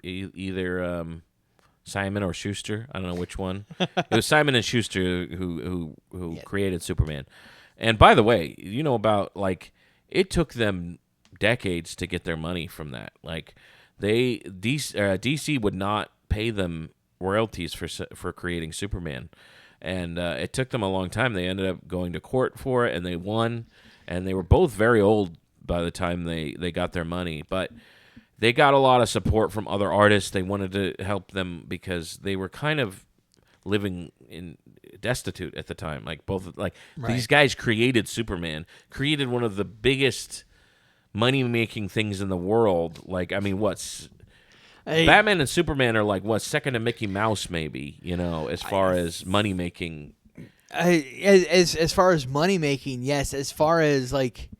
either Simon or Schuster. I don't know which one. It was Simon and Schuster who created Superman. And by the way, about like it took them decades to get their money from that. Like DC would not pay them royalties for creating Superman, and it took them a long time. They ended up going to court for it, and they won. And they were both very old by the time they got their money, but they got a lot of support from other artists. They wanted to help them because they were kind of living in destitute at the time. Like these guys created Superman, created one of the biggest money-making things in the world. Like, I mean, what's Hey, Batman and Superman are like what, second to Mickey Mouse, maybe, as far as money-making. as far as money making, yes. As far as like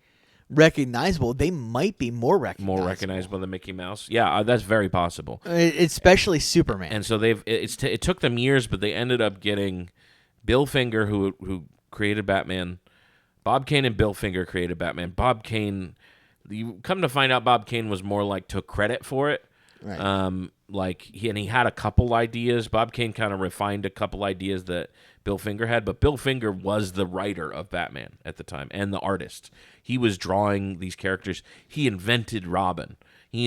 recognizable, they might be more recognizable. More recognizable than Mickey Mouse. Yeah, that's very possible. Especially Superman. And so it took them years, but they ended up getting Bill Finger, who created Batman. Bob Kane and Bill Finger created Batman. Bob Kane, you come to find out, Bob Kane was more like took credit for it. Right. He had a couple ideas. Bob Kane kind of refined a couple ideas that Bill Finger had, but Bill Finger was the writer of Batman at the time and the artist. He was drawing these characters. He invented Robin. He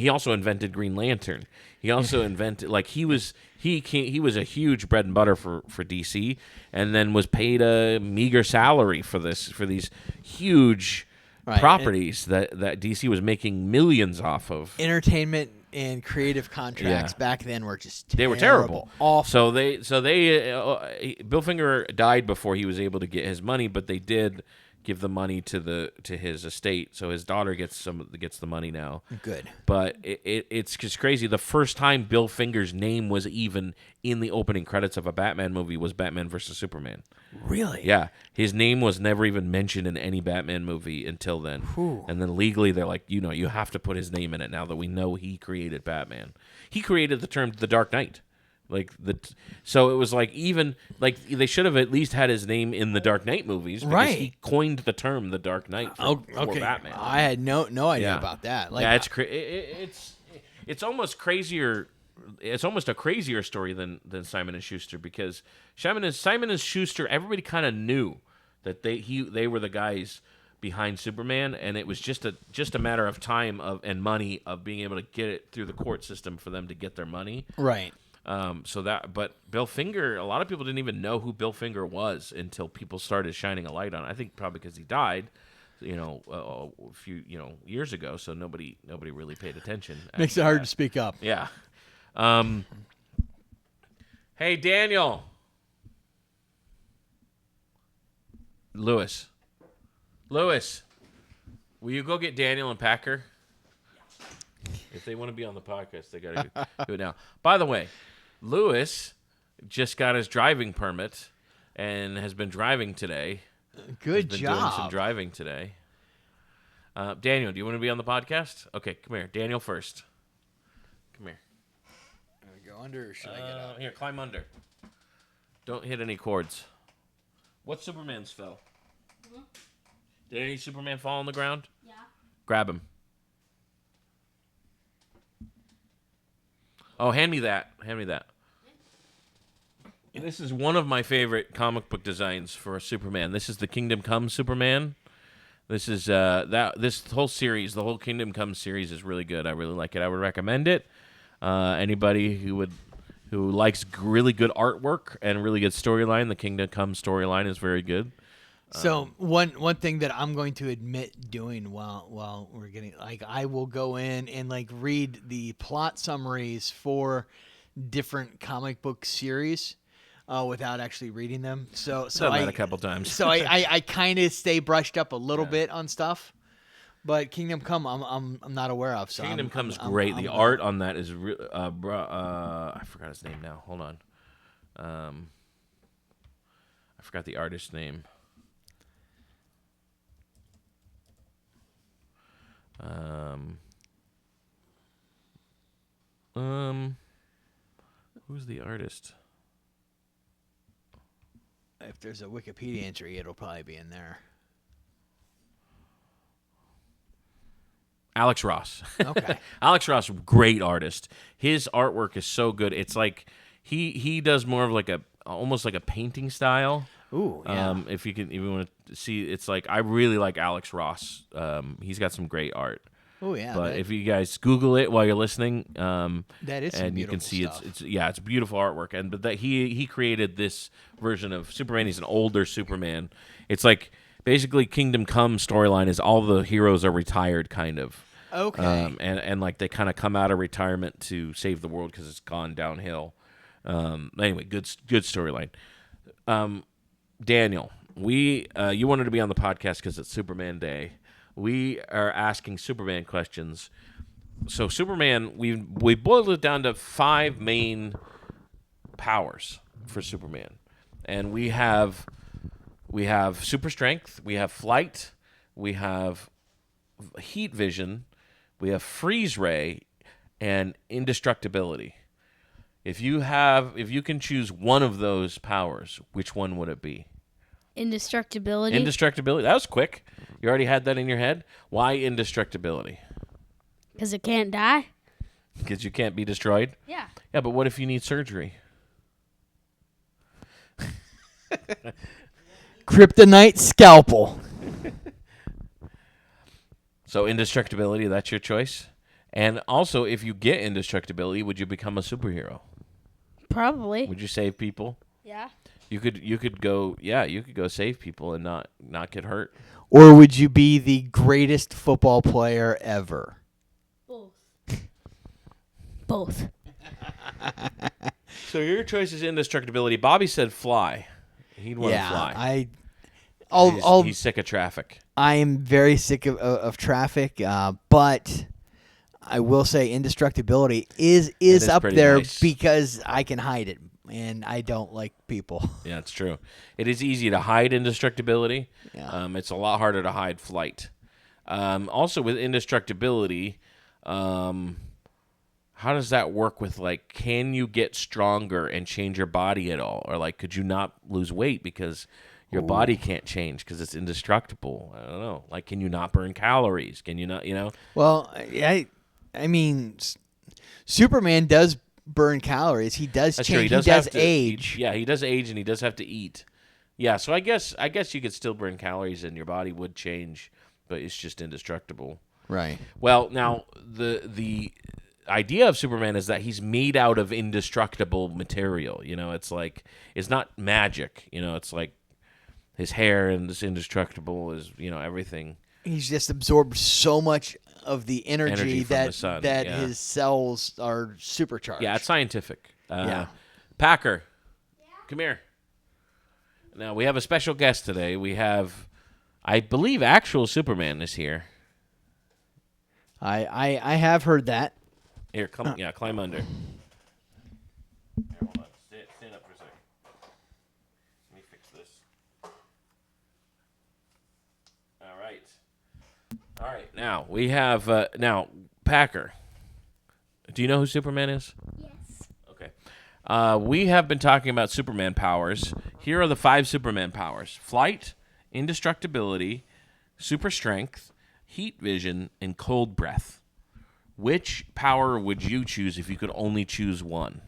also invented Green Lantern. He also invented he was a huge bread and butter for DC, and then was paid a meager salary for these huge properties that DC was making millions off of. Entertainment and creative contracts back then were just terrible. They were terrible. Awful. So Bill Finger died before he was able to get his money, but they did give the money to his estate, so his daughter gets the money now. Good. But it's just crazy. The first time Bill Finger's name was even in the opening credits of a Batman movie was Batman versus Superman. Really? Yeah. His name was never even mentioned in any Batman movie until then. Whew. And then legally they're like, you have to put his name in it now that we know he created Batman. He created the term The Dark Knight. So it was even they should have at least had his name in the Dark Knight movies because he coined the term The Dark Knight for Batman. I had no idea about that. It's almost crazier. It's almost a crazier story than Simon and Schuster, because Simon and Schuster, everybody kind of knew that they were the guys behind Superman, and it was just a matter of time and money of being able to get it through the court system for them to get their money. Right. But Bill Finger, a lot of people didn't even know who Bill Finger was until people started shining a light on it. I think probably because he died, a few years ago, so nobody really paid attention. Makes it hard to speak up. Yeah. Hey, Daniel. Lewis, will you go get Daniel and Packer? If they want to be on the podcast, they got to do it now. By the way, Lewis just got his driving permit and has been driving today. Good Doing job. some driving today. Daniel, do you want to be on the podcast? Okay, come here. Daniel first. Come here. Can I go under, or should I get out? Here, climb under. Don't hit any cords. What Superman's fell? Mm-hmm. Did any Superman fall on the ground? Yeah. Grab him. Oh, hand me that. This is one of my favorite comic book designs for a Superman. This is the Kingdom Come Superman. This is this whole series, the whole Kingdom Come series is really good. I really like it. I would recommend it. Anybody who likes really good artwork and really good storyline, the Kingdom Come storyline is very good. So one thing that I'm going to admit doing while we're getting, I will go in and read the plot summaries for different comic book series without actually reading them. So Done that a couple times. So I kind of stay brushed up a little bit on stuff, but Kingdom Come I'm not aware of. So Kingdom Come's great. The art on that is I forgot his name now. Hold on. I forgot the artist's name. Who's the artist? If there's a Wikipedia entry, it'll probably be in there. Alex Ross. Okay. Alex Ross, great artist. His artwork is so good. It's like he does more of almost like a painting style. Ooh, yeah. If you want to see, it's I really like Alex Ross. He's got some great art. Oh yeah. But if you guys Google it while you're listening, that is some and you can see stuff. it's beautiful artwork. But that he created this version of Superman. He's an older Superman. It's basically Kingdom Come storyline is all the heroes are retired, kind of. Okay. And they kind of come out of retirement to save the world because it's gone downhill. Anyway, good storyline. Daniel, you wanted to be on the podcast because it's Superman Day. we are asking Superman questions. So Superman, we boiled it down to 5 main powers for Superman, and we have super strength, we have flight, we have heat vision, we have freeze ray, and indestructibility. If you can choose one of those powers, which one would it be? Indestructibility. Indestructibility. That was quick. You already had that in your head. Why indestructibility? Because it can't die. Because you can't be destroyed? Yeah. Yeah, but what if you need surgery? Kryptonite scalpel. So indestructibility, that's your choice? And also, if you get indestructibility, would you become a superhero? Probably. Would you save people? Yeah. You could go save people and not get hurt. Or would you be the greatest football player ever? Both. Both. So your choice is indestructibility. Bobby said fly. He'd want to fly. He's sick of traffic. I am very sick of traffic, but I will say indestructibility is up there nice. because I can hide it, and I don't like people. Yeah, it's true. It is easy to hide indestructibility. Yeah. It's a lot harder to hide flight. Also, with indestructibility, how does that work with, like, can you get stronger and change your body at all? Or, like, could you not lose weight because your body can't change because it's indestructible? I don't know. Like, can you not burn calories? Can you not, Well, I mean, Superman does burn calories. He does That's change. true. He does have age. He does age, and he does have to eat. Yeah, so I guess you could still burn calories, and your body would change, but it's just indestructible. Right. Well, now the idea of Superman is that he's made out of indestructible material. It's like it's not magic. It's like his hair and it's indestructible is everything. He's just absorbed so much of the energy from that the sun, his cells are supercharged. Yeah, it's scientific. Yeah. Packer, come here. Now, we have a special guest today. We have, I believe, actual Superman is here. I have heard that. Here, climb under. Here, hold on. Stand up for a second. Let me fix this. All right. Now, we have, Packer. Do you know who Superman is? Yes. Okay. We have been talking about Superman powers. Here are the 5 Superman powers: flight, indestructibility, super strength, heat vision, and cold breath. Which power would you choose if you could only choose one?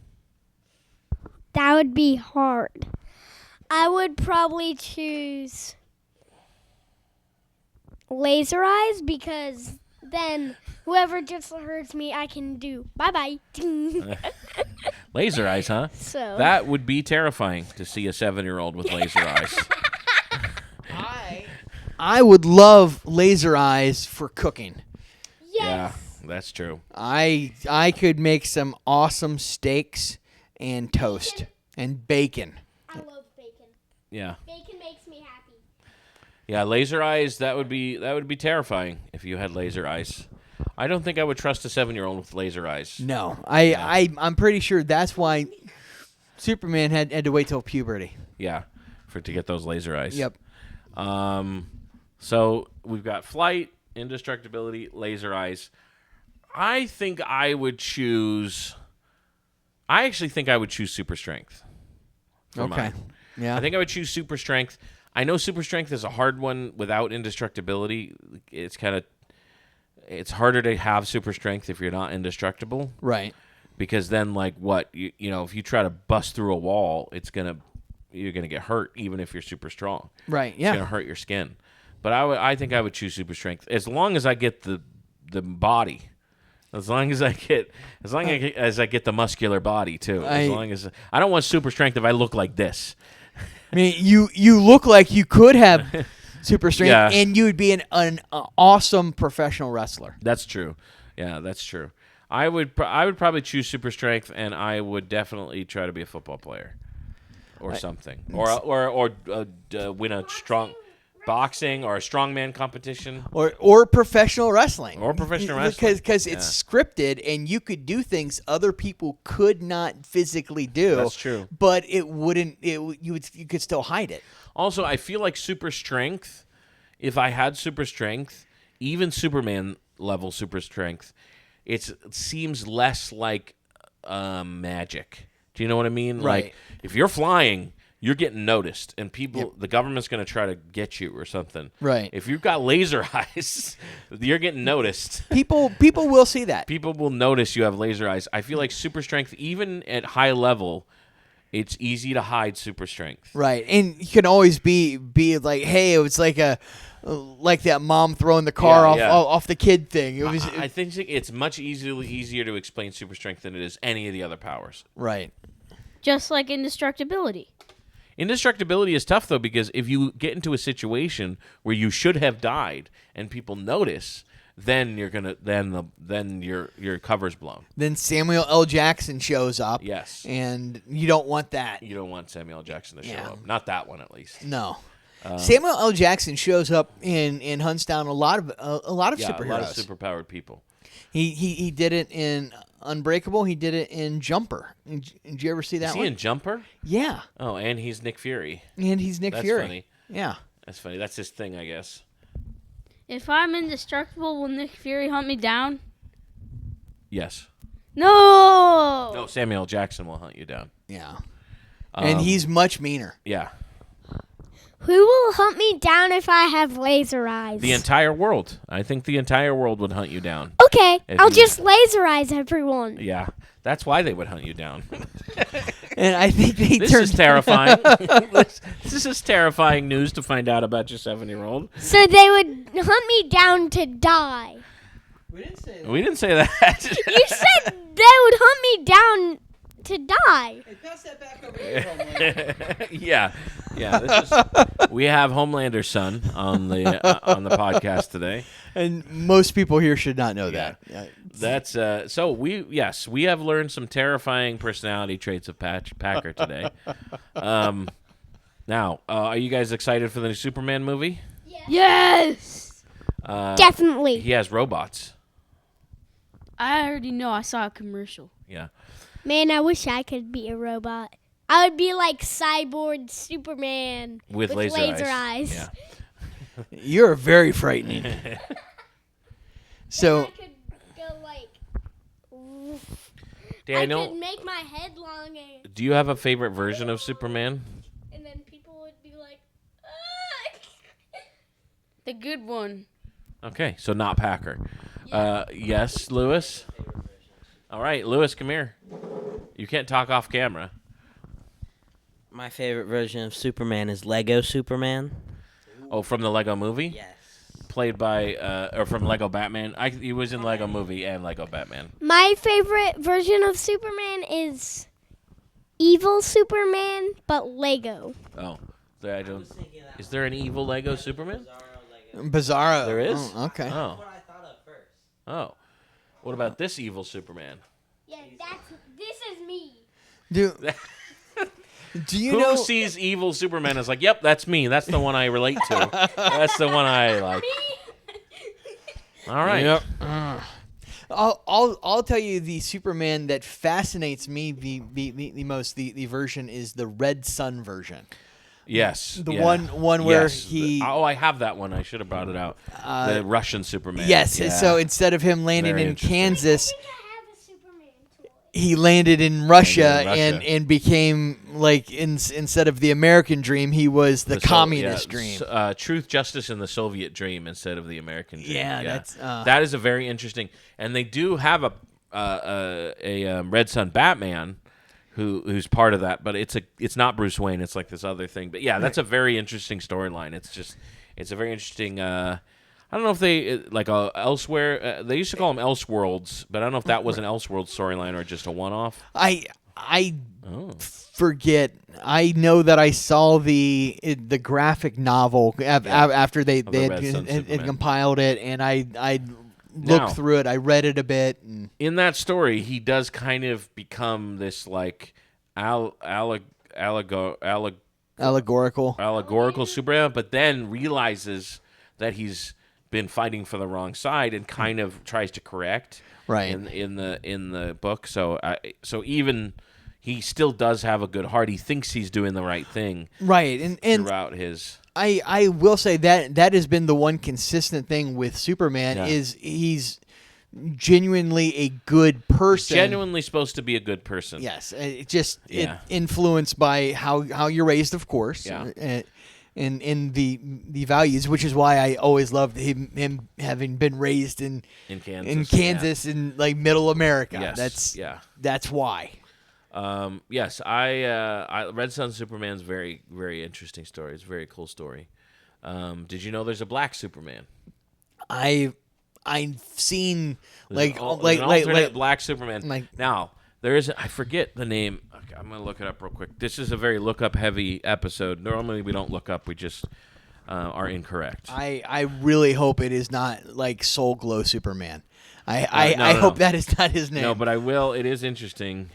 That would be hard. I would probably choose laser eyes because then whoever just hurts me, I can do bye-bye. Laser eyes, huh? So That would be terrifying to see a 7-year-old with laser eyes. I would love laser eyes for cooking. yes. Yeah, that's true. I could make some awesome steaks and toast and bacon. I love bacon. Yeah. Bacon makes me happy. Yeah, laser eyes, that would be terrifying if you had laser eyes. I don't think I would trust a 7-year-old with laser eyes. No, I'm pretty sure that's why Superman had to wait till puberty. Yeah, to get those laser eyes. Yep. So we've got flight, indestructibility, laser eyes. I actually think I would choose super strength. for Okay. mine. Yeah. I think I would choose super strength. I know super strength is a hard one without indestructibility. It's harder to have super strength if you're not indestructible. Right. Because then, like, if you try to bust through a wall, you're gonna get hurt even if you're super strong. Right. It's Yeah. gonna hurt your skin. But I think I would choose super strength as long as I get the body. As long as I get the muscular body too. As long as I don't want super strength if I look like this. I mean, you look like you could have super strength, Yeah. and you would be an awesome professional wrestler. That's true. Yeah, that's true. I would probably choose super strength, and I would definitely try to be a football player, or something, or win a strong. boxing or a strongman competition. Or professional wrestling. Or professional wrestling. Because it's scripted and you could do things other people could not physically do. That's true. But it wouldn't. You could still hide it. Also, I feel like super strength. If I had super strength, even Superman level super strength, it seems less like magic. Do you know what I mean? Right. Like if you're flying, you're getting noticed, and people, the government's going to try to get you or something. Right. If you've got laser eyes, you're getting noticed. People will see that. People will notice you have laser eyes. I feel like super strength, even at high level, it's easy to hide super strength. Right, and you can always be like, hey, it was like that mom throwing the car off the kid thing. It was. I think it's much easier to explain super strength than it is any of the other powers. Right. Just like indestructibility. Indestructibility is tough though, because if you get into a situation where you should have died and people notice, then you're gonna then your cover's blown. Then Samuel L. Jackson shows up. Yes. And you don't want that. You don't want Samuel L. Jackson to show up. Not that one, at least. No. Samuel L. Jackson shows up and hunts down a lot of superheroes. A lot of superpowered people. He did it in Unbreakable. He did it in Jumper. Did you ever see that one? Is he in Jumper? Yeah. Oh, and he's Nick Fury. And he's Nick That's Fury. Funny. Yeah. That's funny. That's his thing, I guess. If I'm indestructible, will Nick Fury hunt me down? Yes. No! No, Samuel L. Jackson will hunt you down. Yeah. And he's much meaner. Yeah. Who will hunt me down if I have laser eyes? The entire world. I think the entire world would hunt you down. Okay, If I'll you- just laser eyes everyone. Yeah. That's why they would hunt you down. And I think they This is terrifying. This is terrifying news to find out about your 7-year-old. So they would hunt me down to die. We didn't say We didn't say that. You said they would hunt me down to die. Hey, pass that back over here, Yeah. We have Homelander's son on the podcast today. And most people here should not know that. That's so we have learned some terrifying personality traits of Packer today. Now, are you guys excited for the new Superman movie? Yes! Definitely. He has robots. I already know. I saw a commercial. Yeah. Man, I wish I could be a robot. I would be like Cyborg Superman With laser eyes. Yeah. You're very frightening. So I could go like. Daniel, I could make my head long do you have a favorite version of Superman? and then people would be like, The good one. Okay, so not Packer. Yes, Lewis? All right, Lewis, come here. You can't talk off camera. My favorite version of Superman is Lego Superman. Oh, from the Lego movie? Yes. Played by, or from Lego Batman. He was in Lego movie and Lego Batman. My favorite version of Superman is evil Superman, but Lego. Oh, I don't. Is there an evil Lego Superman? Bizarro. There is? Oh, okay. Oh. What I thought of first. Oh. What about this evil Superman? Yeah, this is me. Do you Who know? sees evil Superman as like, yep, that's me. That's the one I relate to. That's the one I like. All right. Yep. I'll tell you the Superman that fascinates me the most. The version is the Red Sun version. Yes. The yeah. one where Yes. he. I have that one. I should have brought it out. The Russian Superman. Yes. Yeah. So instead of him landing Very in interesting. Kansas, I have a Superman toy. he landed in Russia, Landed in Russia. and became like instead of the American dream, he was the communist dream. Truth, justice, and the Soviet dream instead of the American dream. Yeah, that's, that is a very interesting. And they do have a Red Sun Batman who's part of that, but it's not Bruce Wayne. It's like this other thing. But yeah, that's a very interesting storyline. It's a very interesting. I don't know if they elsewhere. They used to call them Elseworlds, but I don't know if that was an Elseworlds storyline or just a one-off. I forget. I know that I saw the graphic novel after they the had, Red Sun had Superman. compiled it, and I Now- looked through it. I read it a bit. And In that story, he does kind of become this like allegorical. Superman, but then realizes that he's been fighting for the wrong side and kind of tries to correct Right. in the book. So even he still does have a good heart. He thinks he's doing the right thing. Right, and throughout his. I will say that has been the one consistent thing with Superman is he's genuinely a good person. Genuinely supposed to be a good person. Yes, it influenced by how you're raised, of course. Yeah. In the values, which is why I always loved him having been raised in Kansas in like middle America. Yes. That's why. Yes, I Red Sun Superman's very, very interesting story. It's a very cool story. Did you know there's a black Superman? I've seen There's an alternate black Superman. Now there is I forget the name. Okay, I'm gonna look it up real quick. This is a very look up heavy episode. Normally we don't look up. We just are incorrect. I really hope it is not like Soul Glow Superman. I hope that is not his name. No, but I will. It is interesting.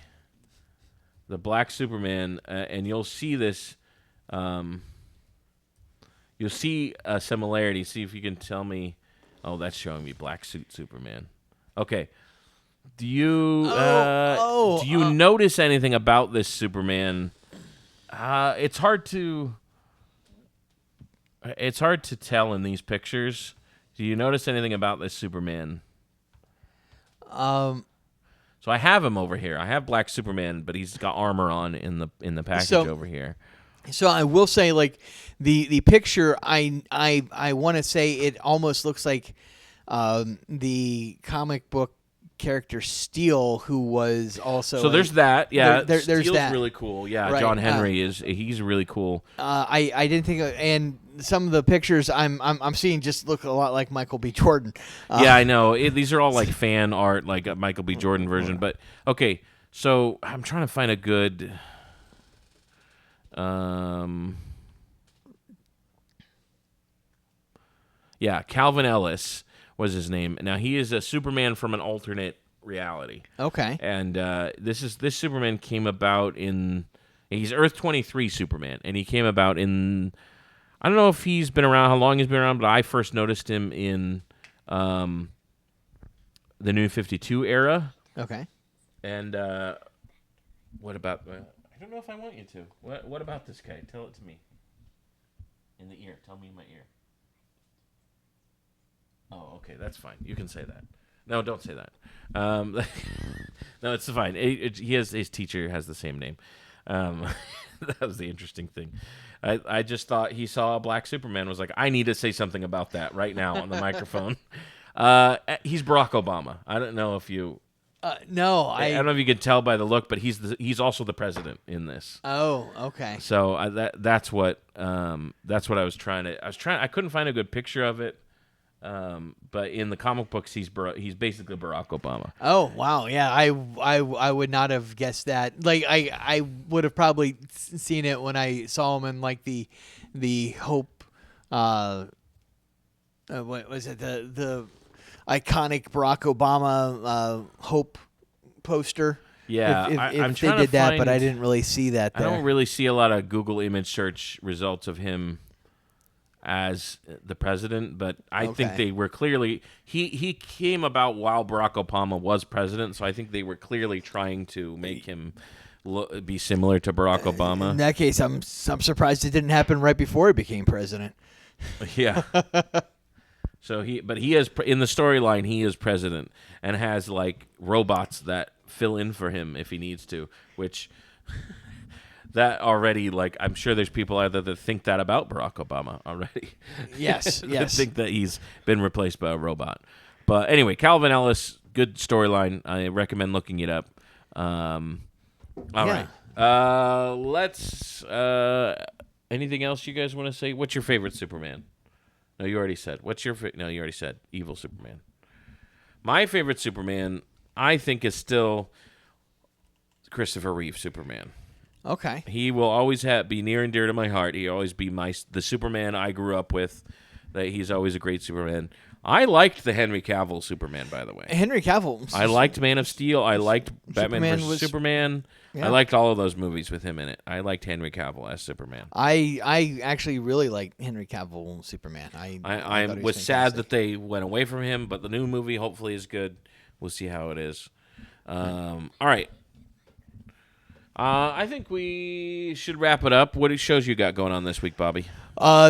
The Black Superman, and you'll see this. You'll see a similarity. See if you can tell me. Oh, that's showing me Black Suit Superman. Okay. Do you notice anything about this Superman? It's hard to tell in these pictures. Do you notice anything about this Superman? So I have him over here. I have Black Superman, but he's got armor on in the package over here. So I will say, like the picture, I want to say it almost looks like the comic book character Steel, who was also. So there's that. Yeah, there's Steel's that. really cool. Yeah, Right. John Henry he's really cool. I didn't think, and some of the pictures I'm seeing just look a lot like Michael B. Jordan. Yeah, I know. These are all like fan art, like a Michael B. Jordan version. But okay, so I'm trying to find a good. Yeah, Calvin Ellis was his name. Now he is a Superman from an alternate reality. Okay. And this Superman came about he's Earth 23 Superman, and he came about in. I don't know if he's been around, how long he's been around, but I first noticed him in the New 52 era. Okay. And what about? I don't know if I want you to. What about this guy? Tell it to me. In the ear. Tell me in my ear. Oh, okay, that's fine. You can say that. No, don't say that. No, it's fine. His teacher has the same name. That was the interesting thing. I just thought he saw a black Superman, was like, I need to say something about that right now on the microphone. He's Barack Obama. I don't know if you. No, I don't know if you can tell by the look, but he's also the president in this. Oh, okay. So that's what I was trying to. I couldn't find a good picture of it. But in the comic books, he's basically Barack Obama. Oh wow, yeah, I would not have guessed that. Like I would have probably seen it when I saw him in like the Hope. What was it? The iconic Barack Obama Hope poster. Yeah, if they did that, but I didn't really see that there. I don't really see a lot of Google image search results of him as the president, but I think they were clearly he came about while Barack Obama was president, so I think they were clearly trying to make him be similar to Barack Obama. In that case, I'm surprised it didn't happen right before he became president. Yeah. So he is in the storyline. He is president and has like robots that fill in for him if he needs to, which. That already, like, I'm sure there's people out there that think that about Barack Obama already. Yes, yes. Think that he's been replaced by a robot. But anyway, Calvin Ellis, good storyline. I recommend looking it up. All right. Let's. Anything else you guys want to say? What's your favorite Superman? No, you already said. No, you already said evil Superman. My favorite Superman, I think, is still Christopher Reeve Superman. Okay. He will always be near and dear to my heart. He always be the Superman I grew up with. That he's always a great Superman. I liked the Henry Cavill Superman, by the way. Henry Cavill. I liked Man of Steel. I liked Batman Superman vs. was- Superman. Yeah. I liked all of those movies with him in it. I liked Henry Cavill as Superman. I actually really like Henry Cavill Superman. I I thought he was sad fantastic. that they went away from him, but the new movie hopefully is good. We'll see how it is. All right. I think we should wrap it up. What shows you got going on this week, Bobby?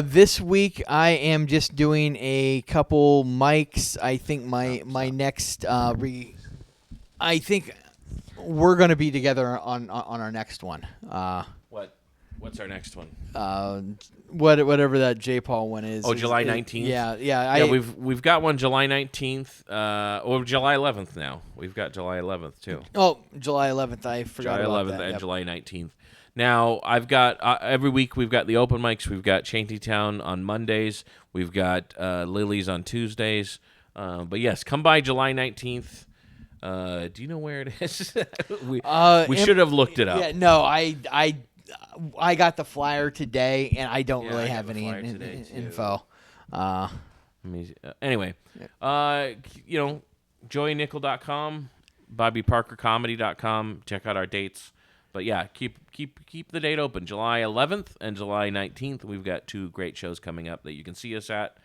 This week I am just doing a couple mics. I think my next I think we're going to be together on our next one. What's our next one? Whatever that J. Paul one is. Oh, July 19th? Yeah. We've got one July 19th, or July 11th now. We've got July 11th too. Oh, July 11th. I forgot July about 11th that. and Yep. July 19th. Now, I've got every week we've got the open mics. We've got Shantytown on Mondays. We've got Lily's on Tuesdays. But yes, come by July 19th. Do you know where it is? we should have looked it up. Yeah, no, I got the flyer today, and I don't Yeah, really I got have the any flyer today, too. info. Anyway, joeynickel.com, bobbyparkercomedy.com. Check out our dates. But yeah, keep the date open. July 11th and July 19th. We've got 2 great shows coming up that you can see us at.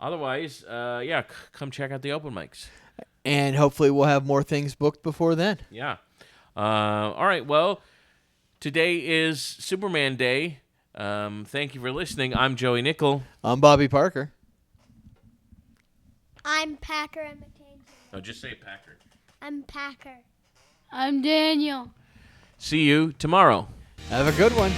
Otherwise, come check out the open mics. And hopefully we'll have more things booked before then. Yeah. All right. Well, today is Superman Day. Thank you for listening. I'm Joey Nickel. I'm Bobby Parker. I'm Packer. I'm McCain. Oh, just say Packer. I'm Packer. I'm Daniel. See you tomorrow. Have a good one.